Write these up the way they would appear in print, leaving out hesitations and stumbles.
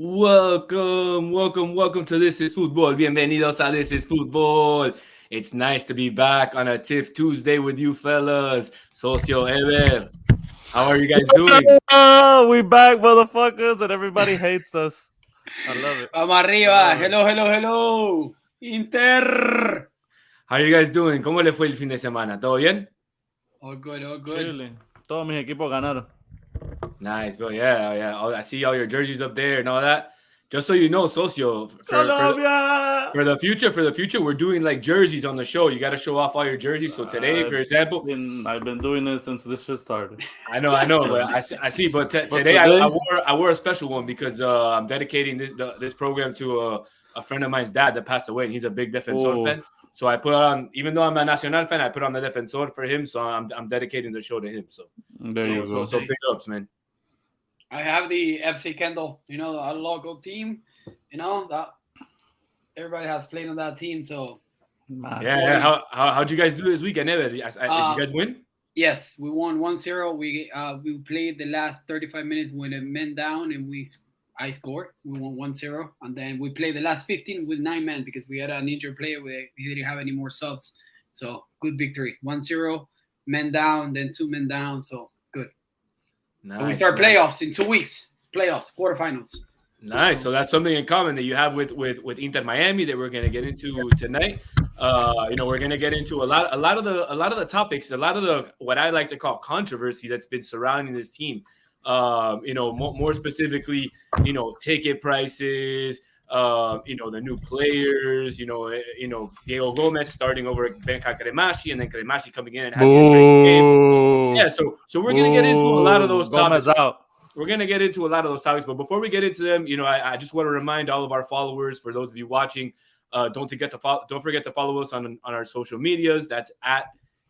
Welcome to This is Football. Bienvenidos a This is Football. It's nice to be back on a TIFF Tuesday with you fellas. Socio Ever, how are you guys doing? We back, motherfuckers, and everybody hates us. I love it. Vamos arriba. Hello. Inter. How are you guys doing? ¿Cómo le fue el fin de semana? ¿Todo bien? All good. Chilling. Todos mis equipos ganaron. Nice, bro. Yeah. I see all your jerseys up there and all that. Just so you know, Socio, for the future, we're doing like jerseys on the show. You got to show off all your jerseys. So today, for example, I've been doing it since this shit started. I know. But I see. But today I wore a special one because I'm dedicating this program to a friend of mine's dad that passed away, and he's a big Defensor fan. So I put on, even though I'm a Nacional fan, I put on the Defensor for him. So I'm dedicating the show to him. So there you go. So big ups, man. I have the FC Kendall, our local team, that everybody has played on that team. So yeah. How'd you guys do this weekend? Did you guys win? Yes, we won 1-0. We played the last 35 minutes with a men down, and I scored. We won 1-0, and then we played the last 15 with 9 men because we had an injured player. We didn't have any more subs. So good victory. 1-0, men down, then 2 men down. So good. Nice, so we start playoffs in 2 weeks. Playoffs, quarterfinals. Nice. So that's something in common that you have with Inter Miami that we're going to get into tonight. We're going to get into a lot of the topics, a lot of the what I like to call controversy that's been surrounding this team. More specifically, ticket prices, the new players, Diego Gomez starting over at Benja Cremashi, and then Cremashi coming in and having a great game. Yeah, so we're going to get into a lot of those topics. Gomez out. We're going to get into a lot of those topics, but before we get into them, I just want to remind all of our followers, for those of you watching, don't forget to follow us on our social medias. That's at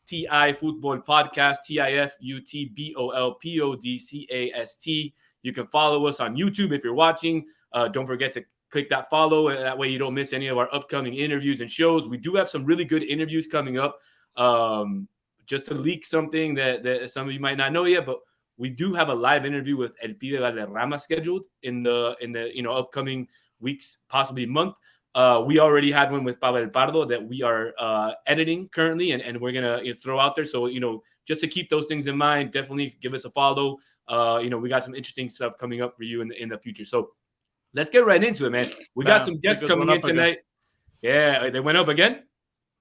TI Football Podcast, TIFUTBOLPODCAST. You can follow us on YouTube if you're watching. Don't forget to click that follow. That way you don't miss any of our upcoming interviews and shows. We do have some really good interviews coming up. Just to leak something that some of you might not know yet, but we do have a live interview with El Pibe Valderrama scheduled in the upcoming weeks, possibly month. We already had one with Pavel Pardo that we are editing currently, and we're gonna throw out there. So just to keep those things in mind, definitely give us a follow. We got some interesting stuff coming up for you in the future. So let's get right into it, man. We got some guests coming in tonight. Again. Yeah, they went up again.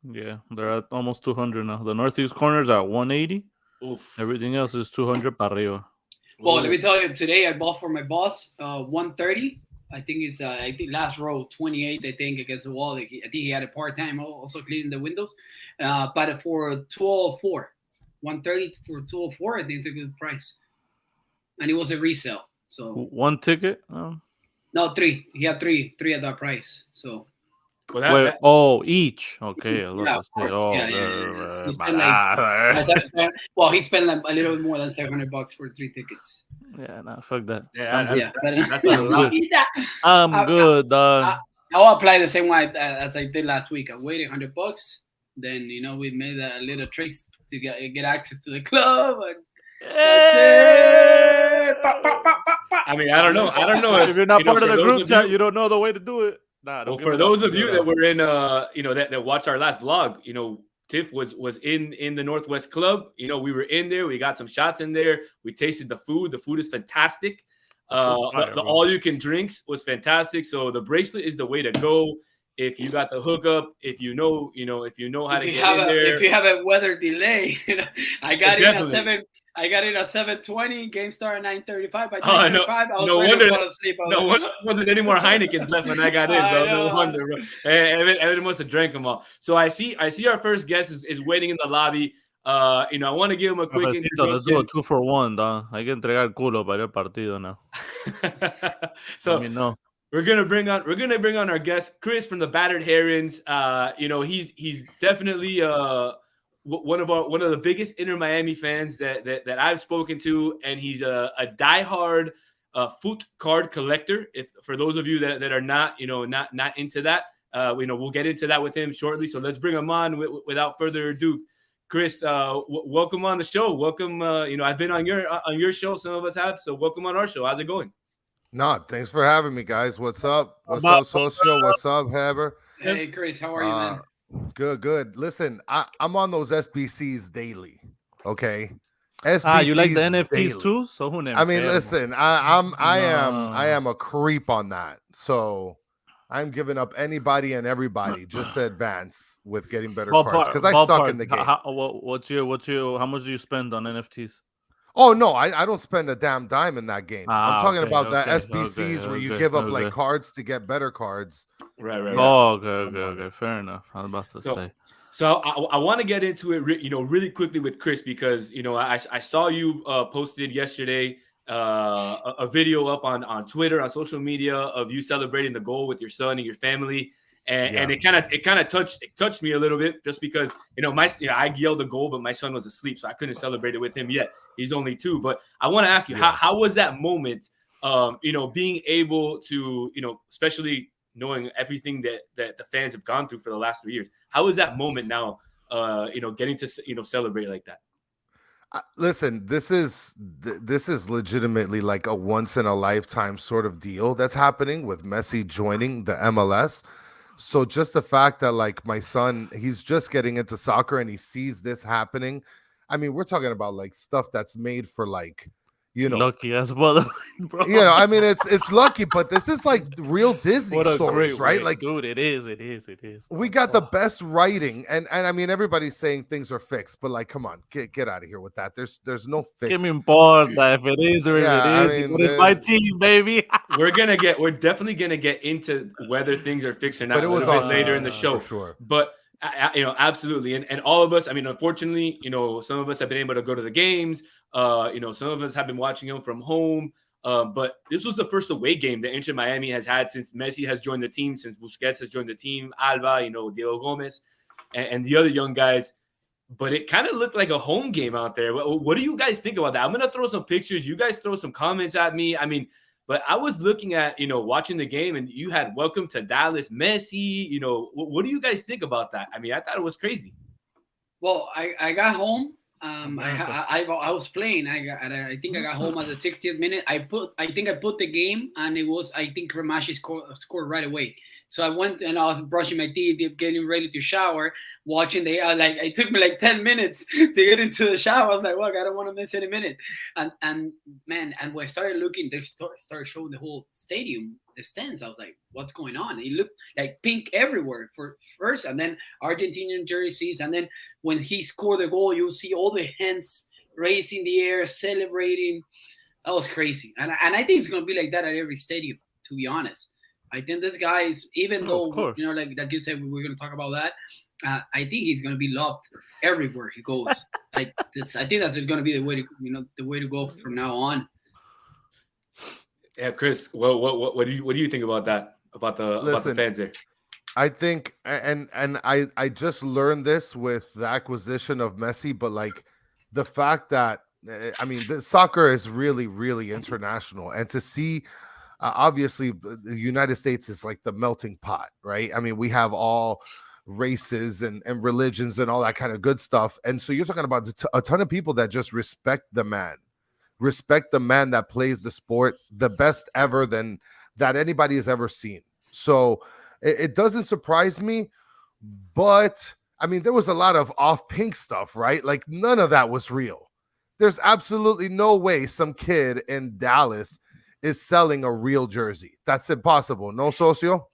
Yeah, they're at almost 200 now. The northeast corner's at 180. Oof. Everything else is 200 para arriba. Well, let me tell you, today I bought for my boss 130. I think it's last row 28. I think against the wall. I think he had a part-time also cleaning the windows. But for 204, 130 for 204, I think it's a good price. And it was a resale. So one ticket? No, 3. He had three at that price. So. Each. Okay. He spent like a little bit more than $700 for 3 tickets. Yeah, nah, fuck that. That's a lot. I'm good. I'll apply the same way as I did last week. I waited $100. Then we made a little tricks to get access to the club. And that's it. I mean, I don't know if you're not part of the group chat, you don't know the way to do it. Well, for those of you that were in, that watched our last vlog, Tiff was in the Northwest Club. We were in there. We got some shots in there. We tasted the food. The food is fantastic. The all-you-can drinks was fantastic. So the bracelet is the way to go. If you got the hookup, if you know how to get in there. If you have a weather delay, I got in at 7:20. Game started at 9:35. By 9:35, I was ready to fall asleep. No wonder wasn't any more Heinekens left when I got in, bro. No wonder, bro. Evan must have drank them all. So I see our first guest is waiting in the lobby. I want to give him a quick introduction. Let's do a 2-for-1, dog. Hay que entregar culo para el partido now. So we're gonna bring on our guest Chris from the Battered Herons. He's definitely one of the biggest Inter Miami fans that I've spoken to, and he's a diehard foot card collector. If for those of you that are not into that, we'll get into that with him shortly. So let's bring him on without further ado. Chris, welcome on the show. Welcome. I've been on your show. Some of us have. So welcome on our show. How's it going? No, thanks for having me, guys. What's up? What's About- up, Socio? What's up, Heber? Hey, Chris, how are you, man? Good. Listen, I'm on those SBCs daily. Okay. you like the SBCs NFTs daily. too? So who I mean, listen, I am a creep on that. So I'm giving up anybody and everybody just to advance with getting better cards because I suck in the game. What's your? How much do you spend on NFTs? Oh no, I don't spend a damn dime in that game. I'm talking about the okay, SBCs where you give up like cards to get better cards. Right. Oh, okay. Fair enough. I was about to say. So I want to get into it, really quickly with Chris because I saw you posted yesterday a video up on Twitter, on social media of you celebrating the goal with your son and your family, and it kind of touched me a little bit just because I yelled a goal, but my son was asleep, so I couldn't celebrate it with him yet. He's only 2, but I want to ask you how was that moment? Being able to especially knowing everything that the fans have gone through for the last 3 years. How is that moment now, getting to, celebrate like that? Listen, this is legitimately like a once in a lifetime sort of deal that's happening with Messi joining the MLS. So just the fact that like my son, he's just getting into soccer and he sees this happening. I mean, we're talking about like stuff that's made for like, lucky as well, bro. I mean, it's lucky, but this is like real Disney stories, right? Like, dude, it is. We got the best writing, and I mean, everybody's saying things are fixed, but like, come on, get out of here with that. There's no fix. Give me importa if it is or if it is. It's my team, baby. We're definitely gonna get into whether things are fixed or not. But it was awesome, later in the show, for sure. But absolutely, and all of us. I mean, unfortunately, some of us have been able to go to the games. Some of us have been watching them from home. But this was the first away game that Inter Miami has had since Messi has joined the team, since Busquets has joined the team, Alba, Diego Gomez, and the other young guys. But it kind of looked like a home game out there. What do you guys think about that? I'm gonna throw some pictures. You guys throw some comments at me. I mean, but I was looking at, watching the game, and you had "Welcome to Dallas, Messi." What do you guys think about that? I mean, I thought it was crazy. Well, I got home. I was playing. I think I got home at the 60th minute. I think I put the game, and it was Ramashi scored right away. So I went and I was brushing my teeth, getting ready to shower, watching it took me like 10 minutes to get into the shower. I was like, well, I don't want to miss any minute. And when I started looking, they started showing the whole stadium, the stands. I was like, what's going on? It looked like pink everywhere for first, and then Argentinian jerseys. And then when he scored the goal, you'll see all the hands raising the air, celebrating. That was crazy. And I think it's going to be like that at every stadium, to be honest. I think this guy is, even though, like you said, we're going to talk about that. I think he's going to be loved everywhere he goes. I think that's going to be the way to go from now on. Yeah, Chris, what do you think about that? About the fans there? I think, and I just learned this with the acquisition of Messi, but like the fact that the soccer is really, really international, and to see. Obviously, the United States is like the melting pot, right? I mean, we have all races and religions and all that kind of good stuff. And so you're talking about a ton of people that just respect the man that plays the sport the best ever that anybody has ever seen. So it doesn't surprise me, but I mean, there was a lot of off pink stuff, right? Like none of that was real. There's absolutely no way some kid in Dallas is selling a real jersey. That's impossible. No, Socio?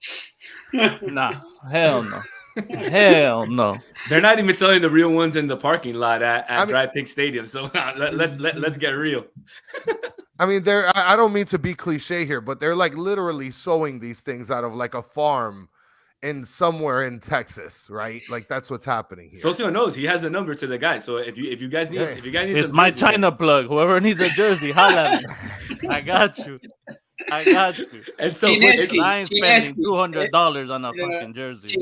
Nah, hell no. Hell no. They're not even selling the real ones in the parking lot at Dry Pig Stadium. So let's get real. I mean, I don't mean to be cliche here, but they're like literally sewing these things out of like a farm in somewhere in Texas, right? Like that's what's happening here. Socio knows he has a number to the guy. So if you guys need it's my China plug. Whoever needs a jersey, holla at me. I got you. And so I'm spending $200 on a fucking jersey.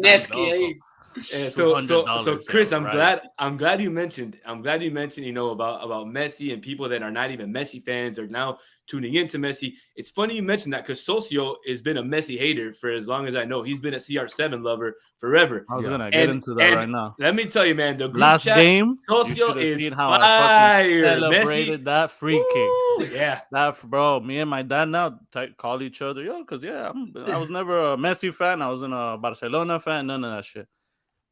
Yeah, so $200, Chris, yeah, right. I'm glad you mentioned about Messi and people that are not even Messi fans are now tuning into Messi. It's funny you mentioned that because Socio has been a Messi hater for as long as I know. He's been a CR7 lover forever. I was gonna get into that right now. Let me tell you, man, the group Last chat, game, you Socio should have is seen how I fire. fucking celebrated Messi, that free kick. yeah. That bro, me and my dad now call each other, because I was never a Messi fan. I wasn't a Barcelona fan. None of that shit.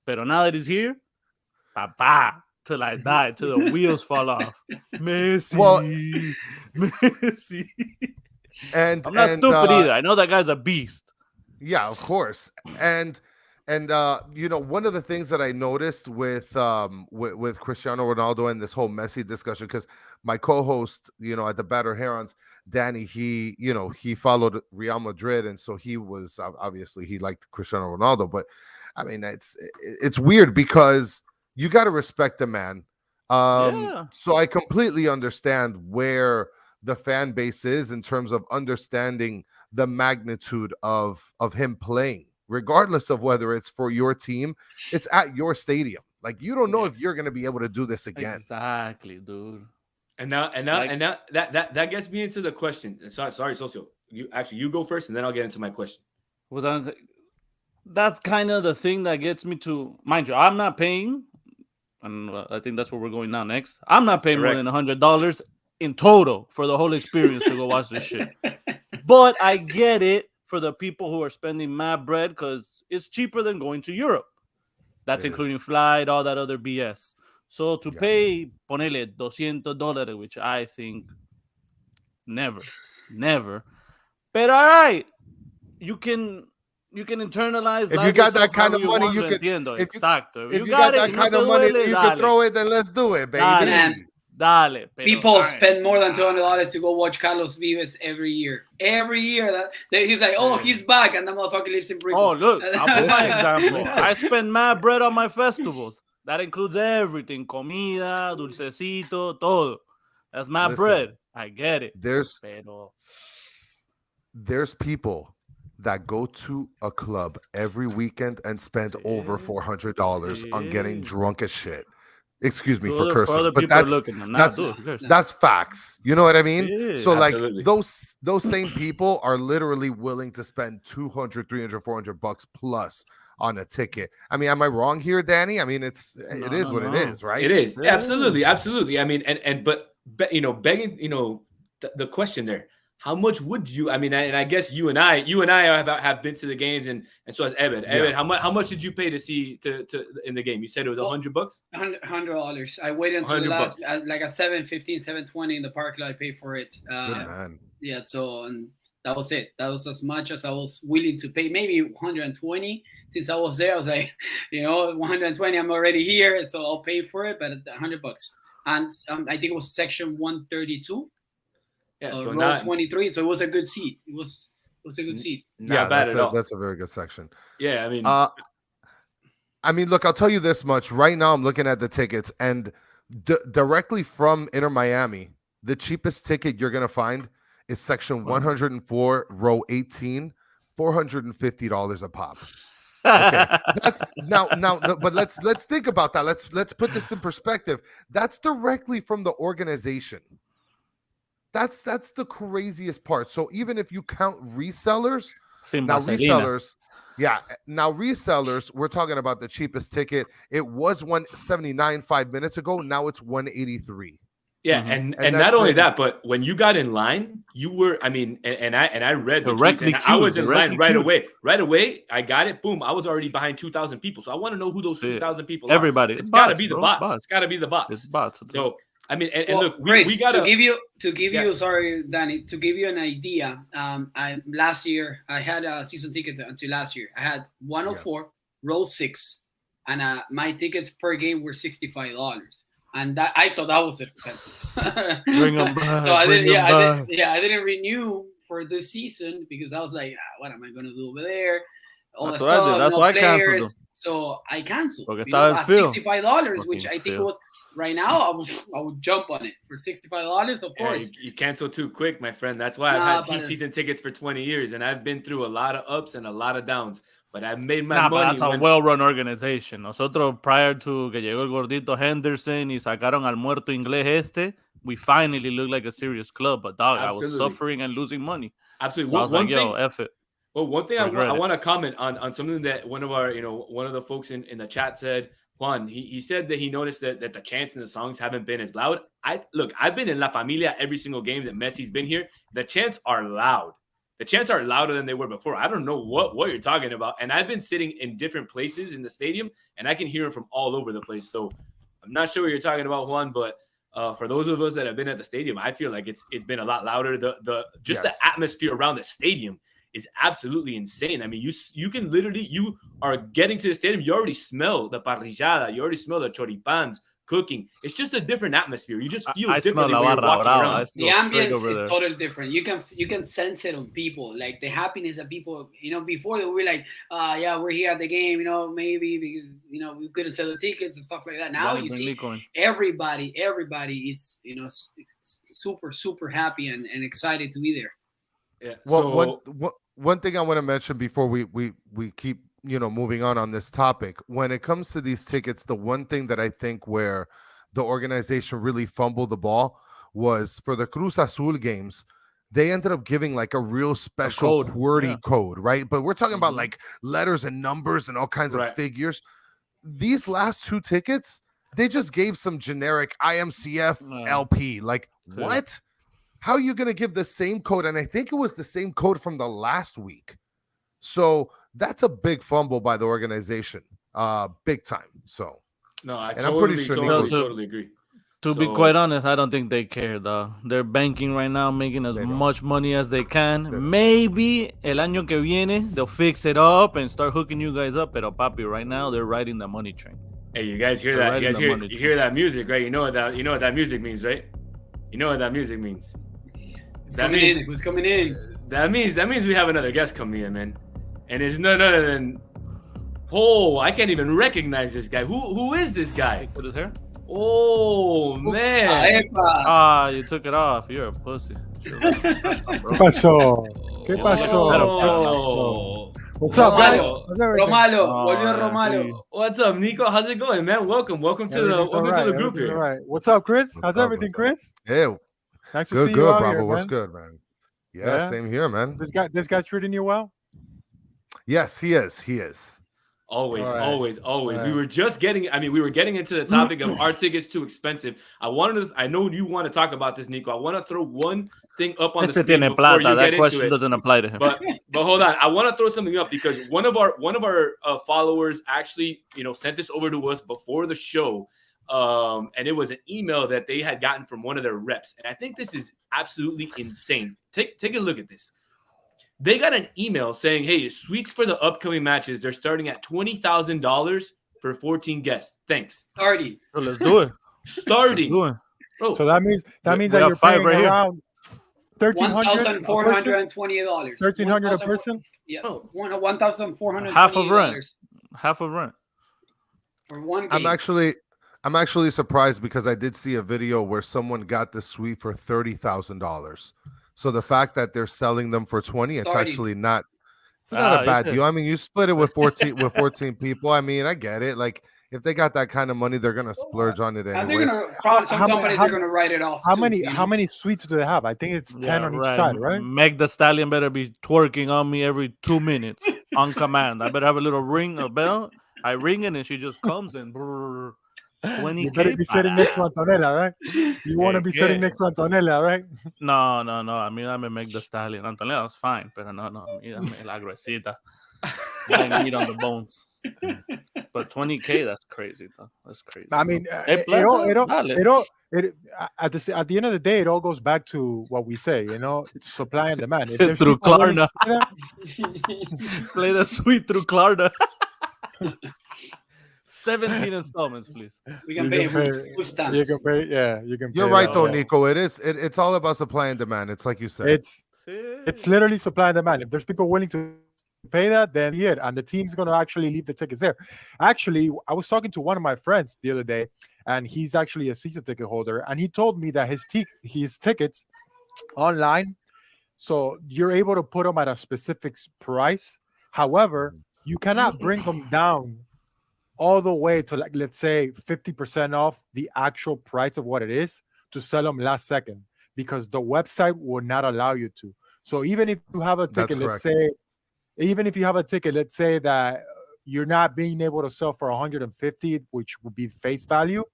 But now that he's here, papa, till I die, till the wheels fall off. Messi, Well, Messi. and I'm not stupid either. I know that guy's a beast. Yeah, of course. And one of the things that I noticed with Cristiano Ronaldo and this whole Messi discussion, because my co-host, at the Batter Herons, Danny, he followed Real Madrid, and so he was obviously he liked Cristiano Ronaldo. But I mean, it's weird because you got to respect the man. So I completely understand where the fan base is in terms of understanding the magnitude of him playing, regardless of whether it's for your team, it's at your stadium. Like, you don't know if you're going to be able to do this again. Exactly, dude. And now that gets me into the question. Sorry, Socio. You go first, and then I'll get into my question. That's kind of the thing that gets me to, mind you, I'm not paying, and I think that's where we're going now next. I'm not paying more than $100 in total for the whole experience to go watch this shit. But I get it for the people who are spending mad bread because it's cheaper than going to Europe. That's including flight, all that other BS. So to pay, ponele $200, which I think never. But all right, you can internalize. If you got that kind of money, you can. If you got that kind of money, you can throw it. Then let's do it, baby. Dale, people spend more than $200 to go watch Carlos Vives every year. Every year, he's like, "Oh, he's back," and the motherfucker lives in Britain. Oh, look, I'll put my example. I spend mad bread on my festivals. That includes everything: comida, dulcecito, todo. That's mad bread. I get it. There's people that go to a club every weekend and spend over $400 on getting drunk as shit. Excuse me for cursing, but that's facts. You know what I mean? So absolutely. Like those same people are literally willing to spend $200, $300, $400 plus on a ticket. I mean, am I wrong here, Danny? I mean, it is what it is, right? It is absolutely. I mean, but begging, the question there. How much would you? I mean, and I guess you and I have been to the games, and so has Evan. Evan, how much did you pay to see to in the game? You said it was $100. $100. I waited until the last, like at 7:15, 7:20 in the park lot. I paid for it. Good man. Yeah. So and that was it. That was as much as I was willing to pay. Maybe 120. Since I was there, I was like, 120. I'm already here, so I'll pay for it. But $100. And I think it was section 132. Yeah, so row 23. So it was a good seat. It was a good seat. Not bad at all. That's a very good section. Yeah, I mean, look, I'll tell you this much. Right now, I'm looking at the tickets, and directly from Inter Miami, the cheapest ticket you're gonna find is section 104, row 18, $450 a pop. Okay, that's now. But let's think about that. Let's put this in perspective. That's directly from the organization. That's the craziest part. So even if you count resellers, resellers, we're talking about the cheapest ticket. It was $179 5 minutes ago. Now it's $183. Yeah, and not only that, but when you got in line, you were. I mean, and I read the tweets, and I was in line right away. Right away, I got it. Boom! I was already behind 2,000 people. So I want to know who those 2,000 people are. Everybody. It's got to be the bots. It's got to be the bots. It's bots. So. I mean, and look, Chris, we got to give you, sorry, Danny, to give you an idea. Last year I had a season ticket until last year. I had 104, row 6, and my tickets per game were $65, and that I thought that was expensive. Bring them back. So I didn't renew for this season because I was like, what am I going to do over there? That's what I did. That's why I canceled. So I canceled. $65, which I think was. Right now, I would jump on it for $65, of course. You cancel too quick, my friend. That's why I've had season tickets for 20 years, and I've been through a lot of ups and a lot of downs. but I made my But money. that's a well-run organization. Nosotros, prior to que llegó el gordito Henderson y sacaron al muerto inglés we finally looked like a serious club. But dog, I was suffering and losing money. Absolutely. So I was like, yo, F it. Well, one thing I want to comment on something that one of the folks in the chat said. Juan, he said that he noticed that the chants in the songs haven't been as loud. I've been in La Familia every single game that Messi's been here. The chants are loud. The chants are louder than they were before. I don't know what you're talking about. And I've been sitting in different places in the stadium, and I can hear them from all over the place. So I'm not sure what you're talking about, Juan, but for those of us that have been at the stadium, I feel like it's been a lot louder. The atmosphere around the stadium is absolutely insane. I mean, you can literally, you are getting to the stadium, you already smell the parrillada, you already smell the choripans cooking. It's just a different atmosphere. You just feel differently when you're walking around. The ambience is totally different. You can sense it on people, like the happiness of people. Before they were like, we're here at the game, maybe because we couldn't sell the tickets and stuff like that. Now you see everybody is super, super happy and excited to be there. Yeah. Well, one thing I want to mention before we keep moving on this topic, when it comes to these tickets, the one thing that I think where the organization really fumbled the ball was for the Cruz Azul games. They ended up giving like a real special QWERTY code, right? But we're talking about like letters and numbers and all kinds of figures. These last two tickets, they just gave some generic IMCF LP. Like, what? How are you going to give the same code? And I think it was the same code from the last week. So that's a big fumble by the organization. Big time. So, no, I'm pretty sure totally agree. To be quite honest, I don't think they care, though. They're banking right now, making as much money as they can. Maybe el año que viene, they'll fix it up and start hooking you guys up. Pero papi, right now, they're riding the money train. Hey, you guys hear that? You hear that music, right? You know what that music means, right? You know what that music means. Who's coming in? That means we have another guest coming in, man. And it's none other than I can't even recognize this guy. Who is this guy? Put his hair? Oh man. You took it off. You're a pussy. ¿Qué pasó? What's up, guys? Romalo. What's up, Nico? How's it going, man? Welcome to the group here. All right. What's up, Chris? How's everything, Chris? Hey. Nice to see you out here, What's good, man? Yeah, same here, man. This guy treating you well? Yes, he is. Always. Right. We were getting into the topic of are tickets too expensive. I know you want to talk about this, Nico. I want to throw one thing up on the screen before you get that question doesn't apply to him. But hold on, I want to throw something up because one of our followers actually sent this over to us before the show. And it was an email that they had gotten from one of their reps. And I think this is absolutely insane. Take a look at this. They got an email saying, hey, suites for the upcoming matches, they're starting at $20,000 for 14 guests. Thanks. Starting. So let's do it. Starting. Bro, so that means that you're paying around $1,428. $1,300 a person? Yeah. $1,420. Half of rent. For one game. I'm actually surprised because I did see a video where someone got the suite for $30,000. So the fact that they're selling them for 20, it's actually not. It's not a bad deal. I mean, you split it with 14 people. I mean, I get it. Like if they got that kind of money, they're gonna splurge on it anyway. Some companies are gonna write it off. How many suites do they have? I think it's 10 on each side, right? Meg the Stallion better be twerking on me every 2 minutes on command. I better have a little bell. I ring it and she just comes and. 20K. You better be sitting next to Antonella, right? You want to be sitting next to Antonella, right? No. I mean, I'm a Meg the Stallion. Antonella's fine, but no. I'm la gruesita. I meat on the bones. But 20K, that's crazy, though. That's crazy. I mean, at the end of the day, it all goes back to what we say, it's supply and demand. Through Klarna. Play the suite through Klarna. 17 installments, please. We can pay. You can pay. Yeah, you can. You're right, though, Nico. It's all about supply and demand. It's like you said. It's literally supply and demand. If there's people willing to pay that, then and the team's going to actually leave the tickets there. Actually, I was talking to one of my friends the other day, and he's actually a season ticket holder, and he told me that his tickets online, so you're able to put them at a specific price. However, you cannot bring them down all the way to, like, let's say 50% off the actual price of what it is to sell them last second, because the website will not allow you to. So even if you have a That's ticket, let's correct. say, even if you have a ticket, let's say that you're not being able to sell for 150, which would be face value,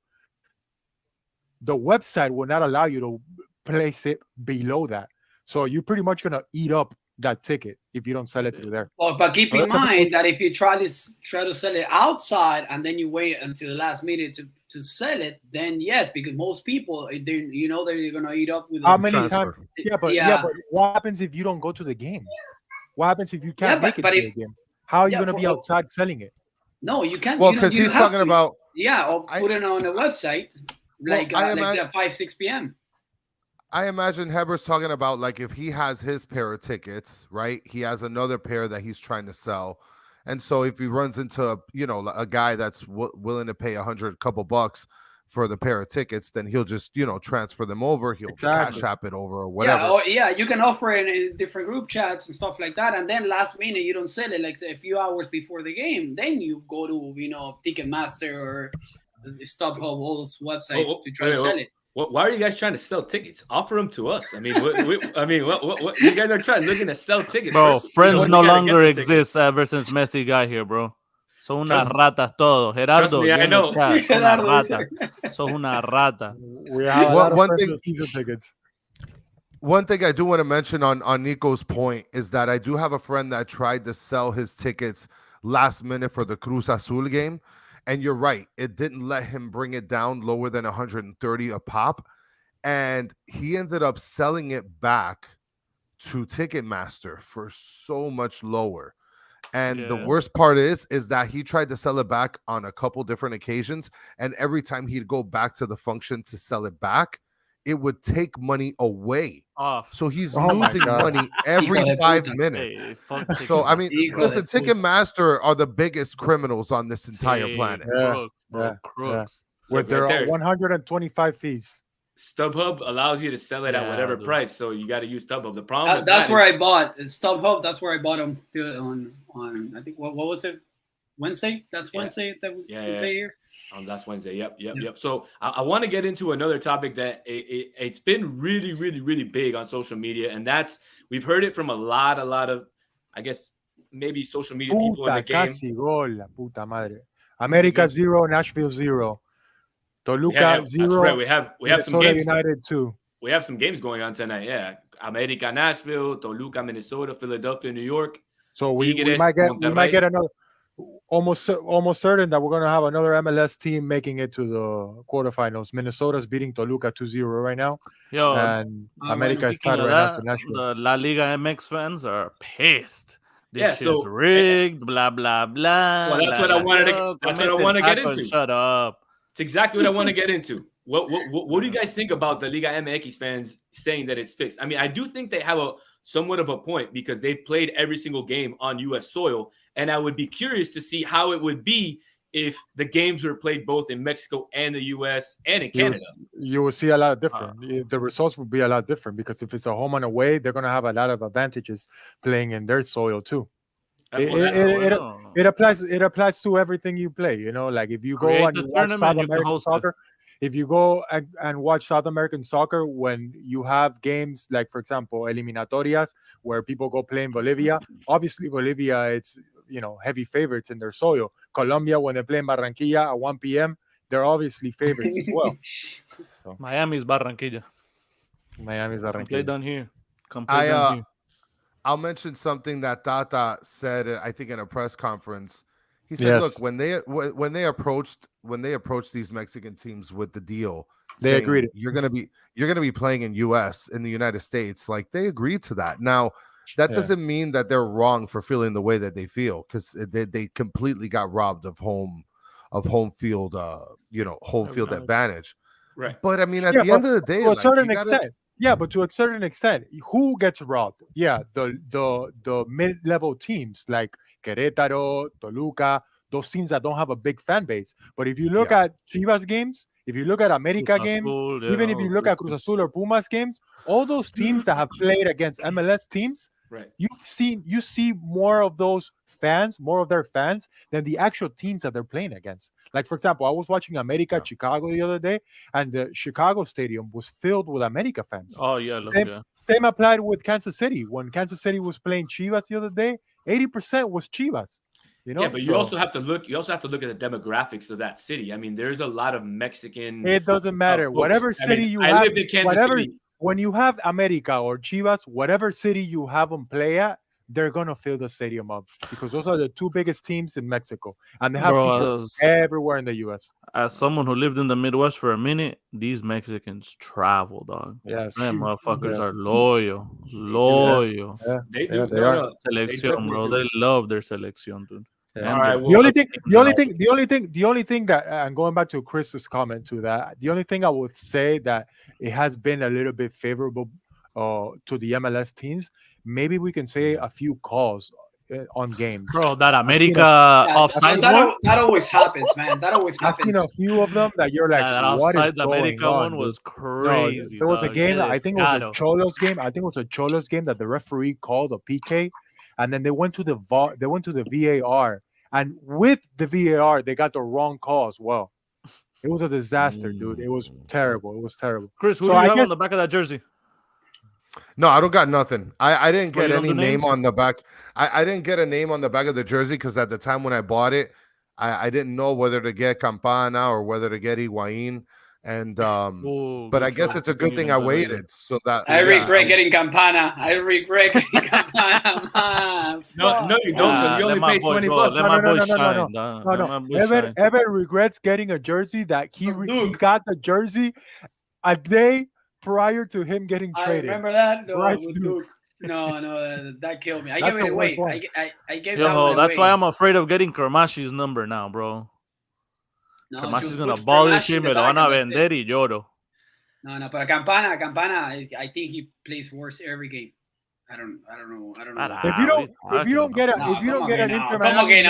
the website will not allow you to place it below that. So you're pretty much gonna eat up that ticket if you don't sell it through there. Well, but keep So in that's a big mind that if you try to sell it outside and then you wait until the last minute to sell it, then yes, because most people, you know, they're gonna eat up with How the many transfer. times? Yeah, but what happens if you don't go to the game? What happens if you can't make it to the game? How are you gonna be outside selling it? No, you can't. Well, because he's talking about. or put it on a website like I at 5-6 p.m. I imagine Heber's talking about, like, if he has his pair of tickets, right? He has another pair that he's trying to sell. And so if he runs into, a guy that's willing to pay couple bucks for the pair of tickets, then he'll just, transfer them over. He'll Cash App it over or whatever. You can offer it in different group chats and stuff like that. And then last minute, you don't sell it, like say a few hours before the game. Then you go to, Ticketmaster or StubHub, all those websites to try to sell it. Why are you guys trying to sell tickets? Offer them to us. I mean, what you guys are looking to sell tickets? Bro, First, friends no longer exist ever since Messi got here, bro. Son unas ratas todos. Gerardo, me, I know. Chat, son una rata. Son una rata. We have a lot of friends with season tickets. One thing I do want to mention on Nico's point is that I do have a friend that tried to sell his tickets last minute for the Cruz Azul game. And you're right, it didn't let him bring it down lower than 130 a pop. And he ended up selling it back to Ticketmaster for so much lower. And the worst part is that he tried to sell it back on a couple different occasions. And every time he'd go back to the function to sell it back, it would take money away. So he's losing money every 5 minutes. So, I mean, listen, Ticketmaster are the biggest criminals on this entire planet. Crooks. With their 125 fees. StubHub allows you to sell it at whatever price, so you got to use StubHub. The problem that's where I bought StubHub. That's where I bought them on I think what was it, Wednesday? That's Wednesday that we pay here. Last Wednesday. Yep. So I want to get into another topic that it's been really, really, really big on social media, and that's, we've heard it from a lot of, I guess, maybe social media people in the game. Casi gol, la puta madre. America 0, Nashville 0. Toluca 0. That's right. We have some games. United 2. We have some games going on tonight. Yeah, America, Nashville, Toluca, Minnesota, Philadelphia, New York. So we might get another. Almost certain that we're going to have another MLS team making it to the quarterfinals. Minnesota's beating Toluca 2-0 right now. And America is tied right now to Nashville. The La Liga MX fans are pissed. This shit's rigged, blah, blah, blah. Well, that's what I wanted to get into. Shut up. It's exactly what I want to get into. What do you guys think about the Liga MX fans saying that it's fixed? I mean, I do think they have somewhat of a point because they've played every single game on U.S. soil. And I would be curious to see how it would be if the games were played both in Mexico and the U.S. and in Canada. You will see a lot different. The results will be a lot different because if it's a home and away, they're going to have a lot of advantages playing in their soil too. It applies to everything you play. Like if you go and you watch South American soccer, if you go and watch South American soccer, when you have games like, for example, eliminatorias, where people go play in Bolivia, obviously Bolivia, it's heavy favorites in their soil. Colombia, when they play in Barranquilla at 1 p.m., they're obviously favorites as well. So. Miami's Barranquilla. Play down here. Come play down here. I'll mention something that Tata said, I think, in a press conference. He said, "Look, when they approached these Mexican teams with the deal, they agreed. You're gonna be playing in the United States. Like, they agreed to that. Now, that doesn't mean that they're wrong for feeling the way that they feel, because they completely got robbed of home field, home field advantage. Right. But I mean, at the end of the day, to a certain extent. Yeah, but to a certain extent, who gets robbed? Yeah, the mid-level teams like Querétaro, Toluca, those teams that don't have a big fan base. But if you look at Chivas games, if you look at America games, even if you look at Cruz Azul or Pumas games, all those teams that have played against MLS teams, right, you see more of those fans, more of their fans than the actual teams that they're playing against. Like, for example, I was watching America Chicago the other day, and the Chicago stadium was filled with America fans. Oh yeah, look, Same applied with Kansas City. When Kansas City was playing Chivas the other day, 80% was Chivas. You know? Yeah, but you also have to look. You also have to look at the demographics of that city. I mean, there's a lot of Mexican. It doesn't matter. Whatever city you have, I lived in Kansas City. When you have America or Chivas, whatever city you have them play at, they're gonna fill the stadium up because those are the two biggest teams in Mexico, and they have people everywhere in the U.S. As someone who lived in the Midwest for a minute, these Mexicans travel, dog. Yes, them motherfuckers are loyal. Yeah. They do. They are. Selección, bro. They love their selección, dude. Yeah. All right. The only thing that, and going back to Chris's comment to that, the only thing I would say that it has been a little bit favorable to the MLS teams. Maybe we can say a few calls on games. Bro, that America offside that always happens, man. That always happens. I've seen a few of them that you're like, that what offside is going America on, one dude? was crazy. No, there was a game, I think it was a Cholos game. I think it was a Cholos game that the referee called a PK, and then they went to the VAR, and with the VAR, they got the wrong call as well. It was a disaster, dude. It was terrible. It was terrible. Chris, who do you have on the back of that jersey? No, I don't got nothing. I didn't get any name on the back. I didn't get a name on the back of the jersey because at the time when I bought it, I didn't know whether to get Campana or whether to get Higuain. And but I guess it's a good thing I waited so that I regret getting Campana. I regret getting Campana. Man. No, you don't, because you only paid $20. No. Evan regrets getting a jersey that he got the jersey a day prior to him getting traded. I remember that. No, right, no, that killed me. I gave it away. I gave that away. That's why I'm afraid of getting Kermashi's number now, bro. No, Kermashi's gonna abolish him, me lo van a vender y lloro. No, but Campana, I think he plays worse every game. I don't know. If you don't get an Inter Miami,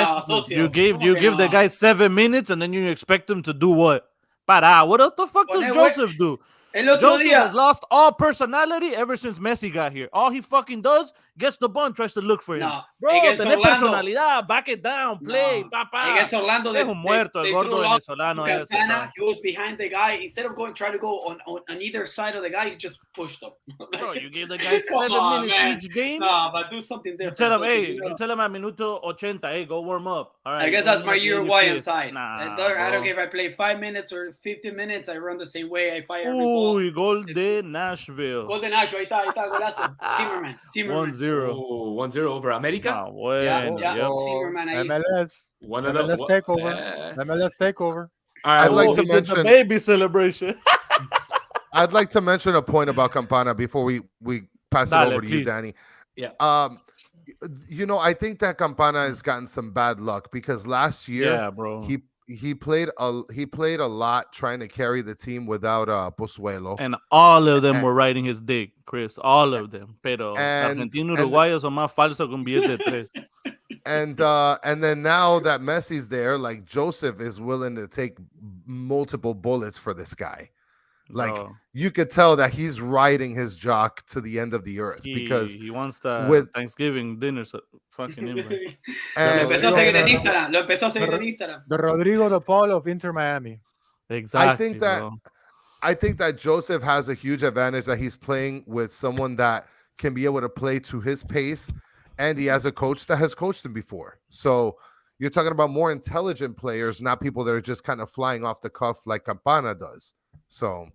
you give the guy 7 minutes and then you expect him to do what? What the fuck does Joseph do? Joseph has lost all personality ever since Messi got here. All he fucking does, gets the ball, tries to look for him. No, bro, tener personalidad, back it down, play, Against Orlando, they muerto, el gordo venezolano ese. He was behind the guy. Instead of trying to go on either side of the guy, he just pushed him. Bro, you gave the guy 7 minutes man. each game. No, but do something different. You tell him at minuto 80, hey, go warm up. All right. I guess that's my Uruguayan side. Nah, I don't care if I play 5 minutes or 15 minutes. I run the same way. I fire every ball. Gol de Nashville. Gol de Nashville. Ahí está, golazo. Zimmerman. 1-0. 1-0 over America. Zimmerman ahí. MLS takeover. MLS takeover. I'd like to mention the baby celebration. I'd like to mention a point about Campana before we pass it over to you, Danny. Yeah. I think that Campana has gotten some bad luck because last year, bro, he played a lot trying to carry the team without Pozuelo. And all of them were riding his dick, Chris. All of them. Pero Argentino Uruguayos son más falsos que un billete de tres. And then now that Messi's there, like Joseph is willing to take multiple bullets for this guy. Like you could tell that he's riding his jock to the end of the earth because he wants the Thanksgiving dinner fucking him. Lo empezó a seguir en Instagram. The Rodrigo de Paul of Inter Miami. Exactly. I think that Joseph has a huge advantage that he's playing with someone that can be able to play to his pace, and he has a coach that has coached him before. So you're talking about more intelligent players, not people that are just kind of flying off the cuff like Campana does. So,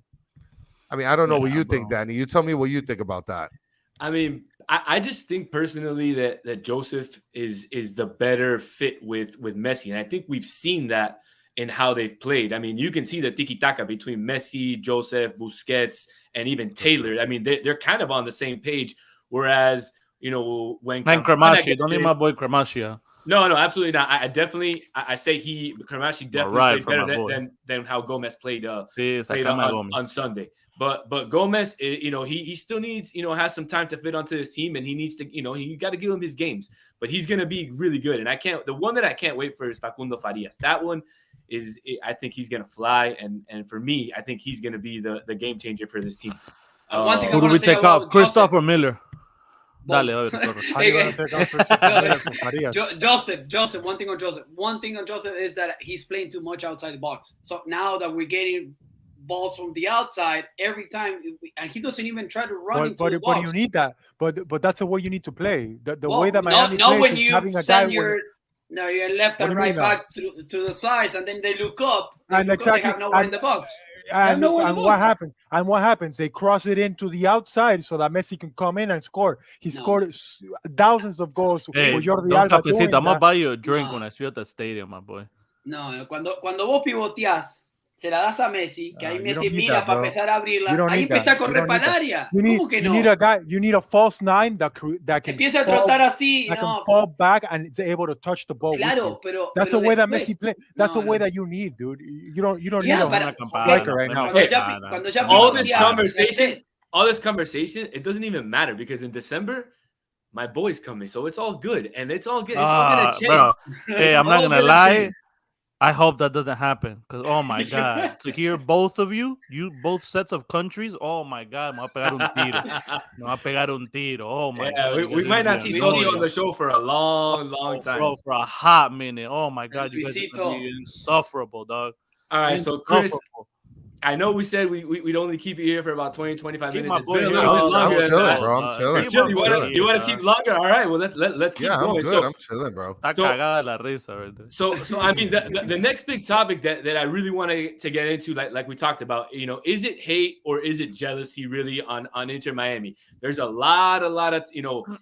I mean, I don't know what you think, Danny. You tell me what you think about that. I mean, I just think personally that Joseph is the better fit with Messi. And I think we've seen that in how they've played. I mean, you can see the tiki-taka between Messi, Joseph, Busquets, and even Taylor. I mean, they're kind of on the same page. Whereas, when Cremashi, don't need my boy Cremashi. No, absolutely not. I say Cremashi definitely played better than how Gomez played on Sunday. But Gomez, he still needs, has some time to fit onto his team, and he needs to, he got to give him his games. But he's gonna be really good, and the one that I can't wait for is Facundo Farias. That one I think he's gonna fly, and for me, I think he's gonna be the game changer for this team. Who do we take off, Christoph or Miller? Dale, oye, Zorro. How you gonna take out Christian Farias from Farias? Joseph. One thing on Joseph is that he's playing too much outside the box. So now that we're getting balls from the outside every time, and he doesn't even try to run into the box. But you need that. But that's the way you need to play. The Well, way that Miami not plays when is you having a guy. send your left What and do you mean right now? back to the sides, and then they look up. And They exactly, have no one in the box. And no one in the what box. happens? And what happens? They cross it into the outside so that Messi can come in and score. He scored thousands of goals Hey, with Jordi don't Alba cafecito. doing I'm gonna that. buy you a drink No. when I see you at the stadium, my boy. No, cuando vos pivoteás, se la das a Messi, que ahí you don't Messi need mira that, para bro. empezar a abrirla. You don't Ahí need empieza that. a correr You don't para need el that. área. You need, ¿Cómo que you no? need a guy. You need a false nine that can Empieza a fall, trotar así. that No, can fall back and is able to touch the ball. With claro, you. pero That's pero the way that después- Messi play. That's No, the way no. that you need, dude. You don't Yeah, need but- a striker right now. Cuando ya all this pivoteás, conversation, it doesn't even matter because in December, my boy's coming, so it's all good, and it's all good. It's all gonna change. Bro. Hey, I'm not all gonna gonna lie. change. I hope that doesn't happen. Cause oh my god, to hear both of you both sets of countries. Oh my god, me va a pegar un tiro. Me va a pegar un tiro. Oh my Yeah, god, we might not see Sosi on the the show for a long time. bro, for a hot minute. Oh my god, you guys are gonna be Luisito. insufferable, dog. All right, so Chris, Insufferable. I know we said we'd only keep you here for about 20, 25 Keep minutes. my It's boy been a here, little bit dog. longer I'm than chilling, that. bro. I'm chilling. You I'm chilling. want to keep longer? All right. Well, let's keep Yeah, I'm going. good. So, I'm chilling, bro. Está So- cagada la risa right there. so I mean, the next big topic that I really want to get into, like we talked about, is it hate or is it jealousy really on Inter Miami? There's a lot of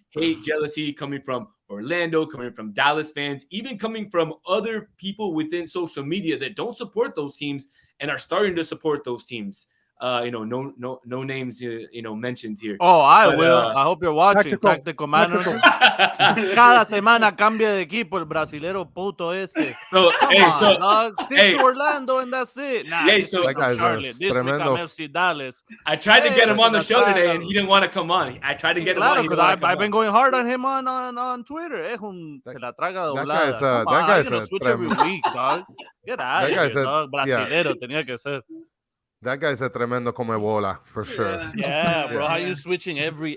hate, jealousy coming from Orlando, coming from Dallas fans, even coming from other people within social media that don't support those teams and are starting to support those teams. No names mentioned here. Oh, I But, will. I hope you're watching. Tactical manager. Cada semana cambia de equipo el brasilero puto este. So, Come hey, on, so dog. Stick hey. to Orlando and that's it. Nah, Hey, this so- week That I'm guy's a Charlotte. This week I'm tremendo- FC Dallas. I tried to get him on the show today, Claro. and he didn't want to come on. I tried to get him on. Claro, He because didn't wanna come I've been on. going hard on him on Twitter. Es That- se la traga that doblada. guy's, Come that on, guy's I'm gonna a switch every week, dog. Get out That of guy's here, a- dog. yeah. Brasilero tenía que ser. That guy's a tremendo come bola for sure. Yeah, bro. Yeah. How you switching every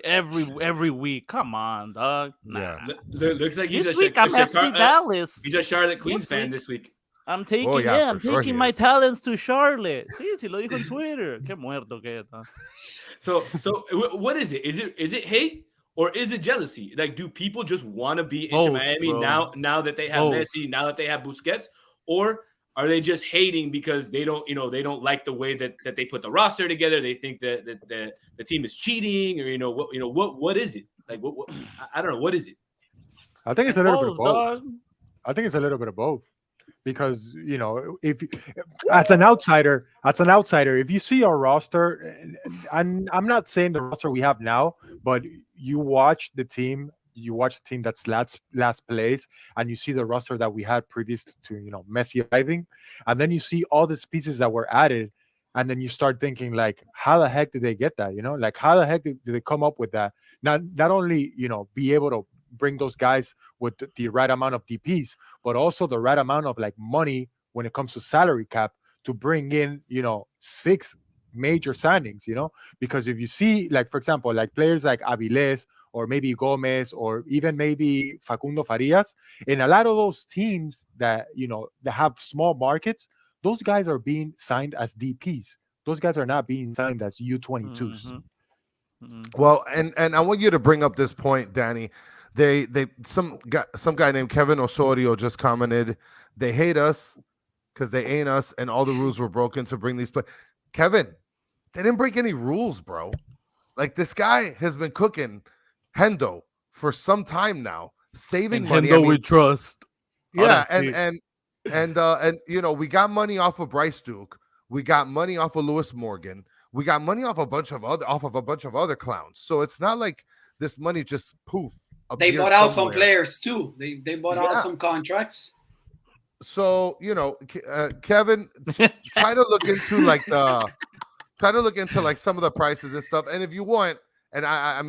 week? Come on, dog. Nah. Yeah. Looks like he's This a week I'm FC Chicago- Dallas. He's a Charlotte Queens This fan week. this week. I'm taking, yeah, I'm for sure taking he my is. talents to Charlotte. Sí, lo dijo en Twitter. Qué muerto que está. So what is it? Is it hate or is it jealousy? Like, do people just want to be into Both, Miami bro. now that they have Both. Messi, now that they have Busquets, or are they just hating because they don't like the way that they put the roster together? They think that the team is cheating, or what is it? Like what I don't know, what is it? I think it's a little bit of both. dog. I think it's a little bit of both, because if as an outsider, if you see our roster, and I'm not saying the roster we have now, but you watch the team that's last place, and you see the roster that we had previous to Messi arriving, and then you see all these pieces that were added, and then you start thinking, like, how the heck did they get that? Like, how the heck did they come up with that? Not only be able to bring those guys with the right amount of DPs, but also the right amount of like money when it comes to salary cap to bring in 6 major signings. Because if you see, like, for example, like players like Avilés or maybe Gomez or even maybe Facundo Farias, in a lot of those teams that that have small markets, those guys are being signed as DPs. Those guys are not being signed as U22s. Mhm. Mhm. Well, and I want you to bring up this point, Danny. Some guy named Kevin Osorio just commented, they hate us because they ain't us, and all the rules were broken to bring these players. Kevin, they didn't break any rules, bro. Like, this guy has been cooking Hendo for some time now, saving And money. Hendo we trust. Yeah, honestly. and we got money off of Bryce Duke. We got money off of Lewis Morgan. We got money off a bunch of other clowns. So it's not like this money just poof. They appeared bought out some somewhere. players too. They bought Yeah. out some contracts. So Kevin, try to look into like some of the prices and stuff. And if you want, and I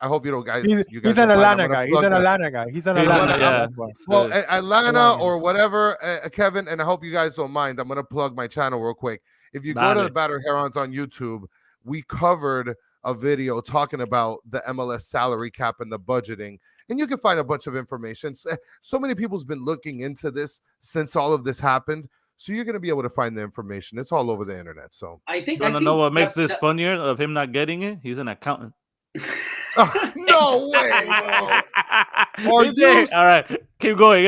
hope you don't guys. He's don't an mind, I'm Atlanta gonna guy. He's plug an that. Atlanta guy. He's an He's Atlanta an- guy. yeah. That's why. Well, Atlanta Atlanta. or whatever, Kevin, and I hope you guys don't mind. I'm going to plug my channel real quick. If you go to Dale. the Battered Herons on YouTube, we covered a video talking about the MLS salary cap and the budgeting. And you can find a bunch of information. So many people's been looking into this since all of this happened. So you're going to be able to find the information. It's all over the internet. So I think. You want to know what makes this funnier of him not getting it? He's an accountant. No way, bro. All right, keep going.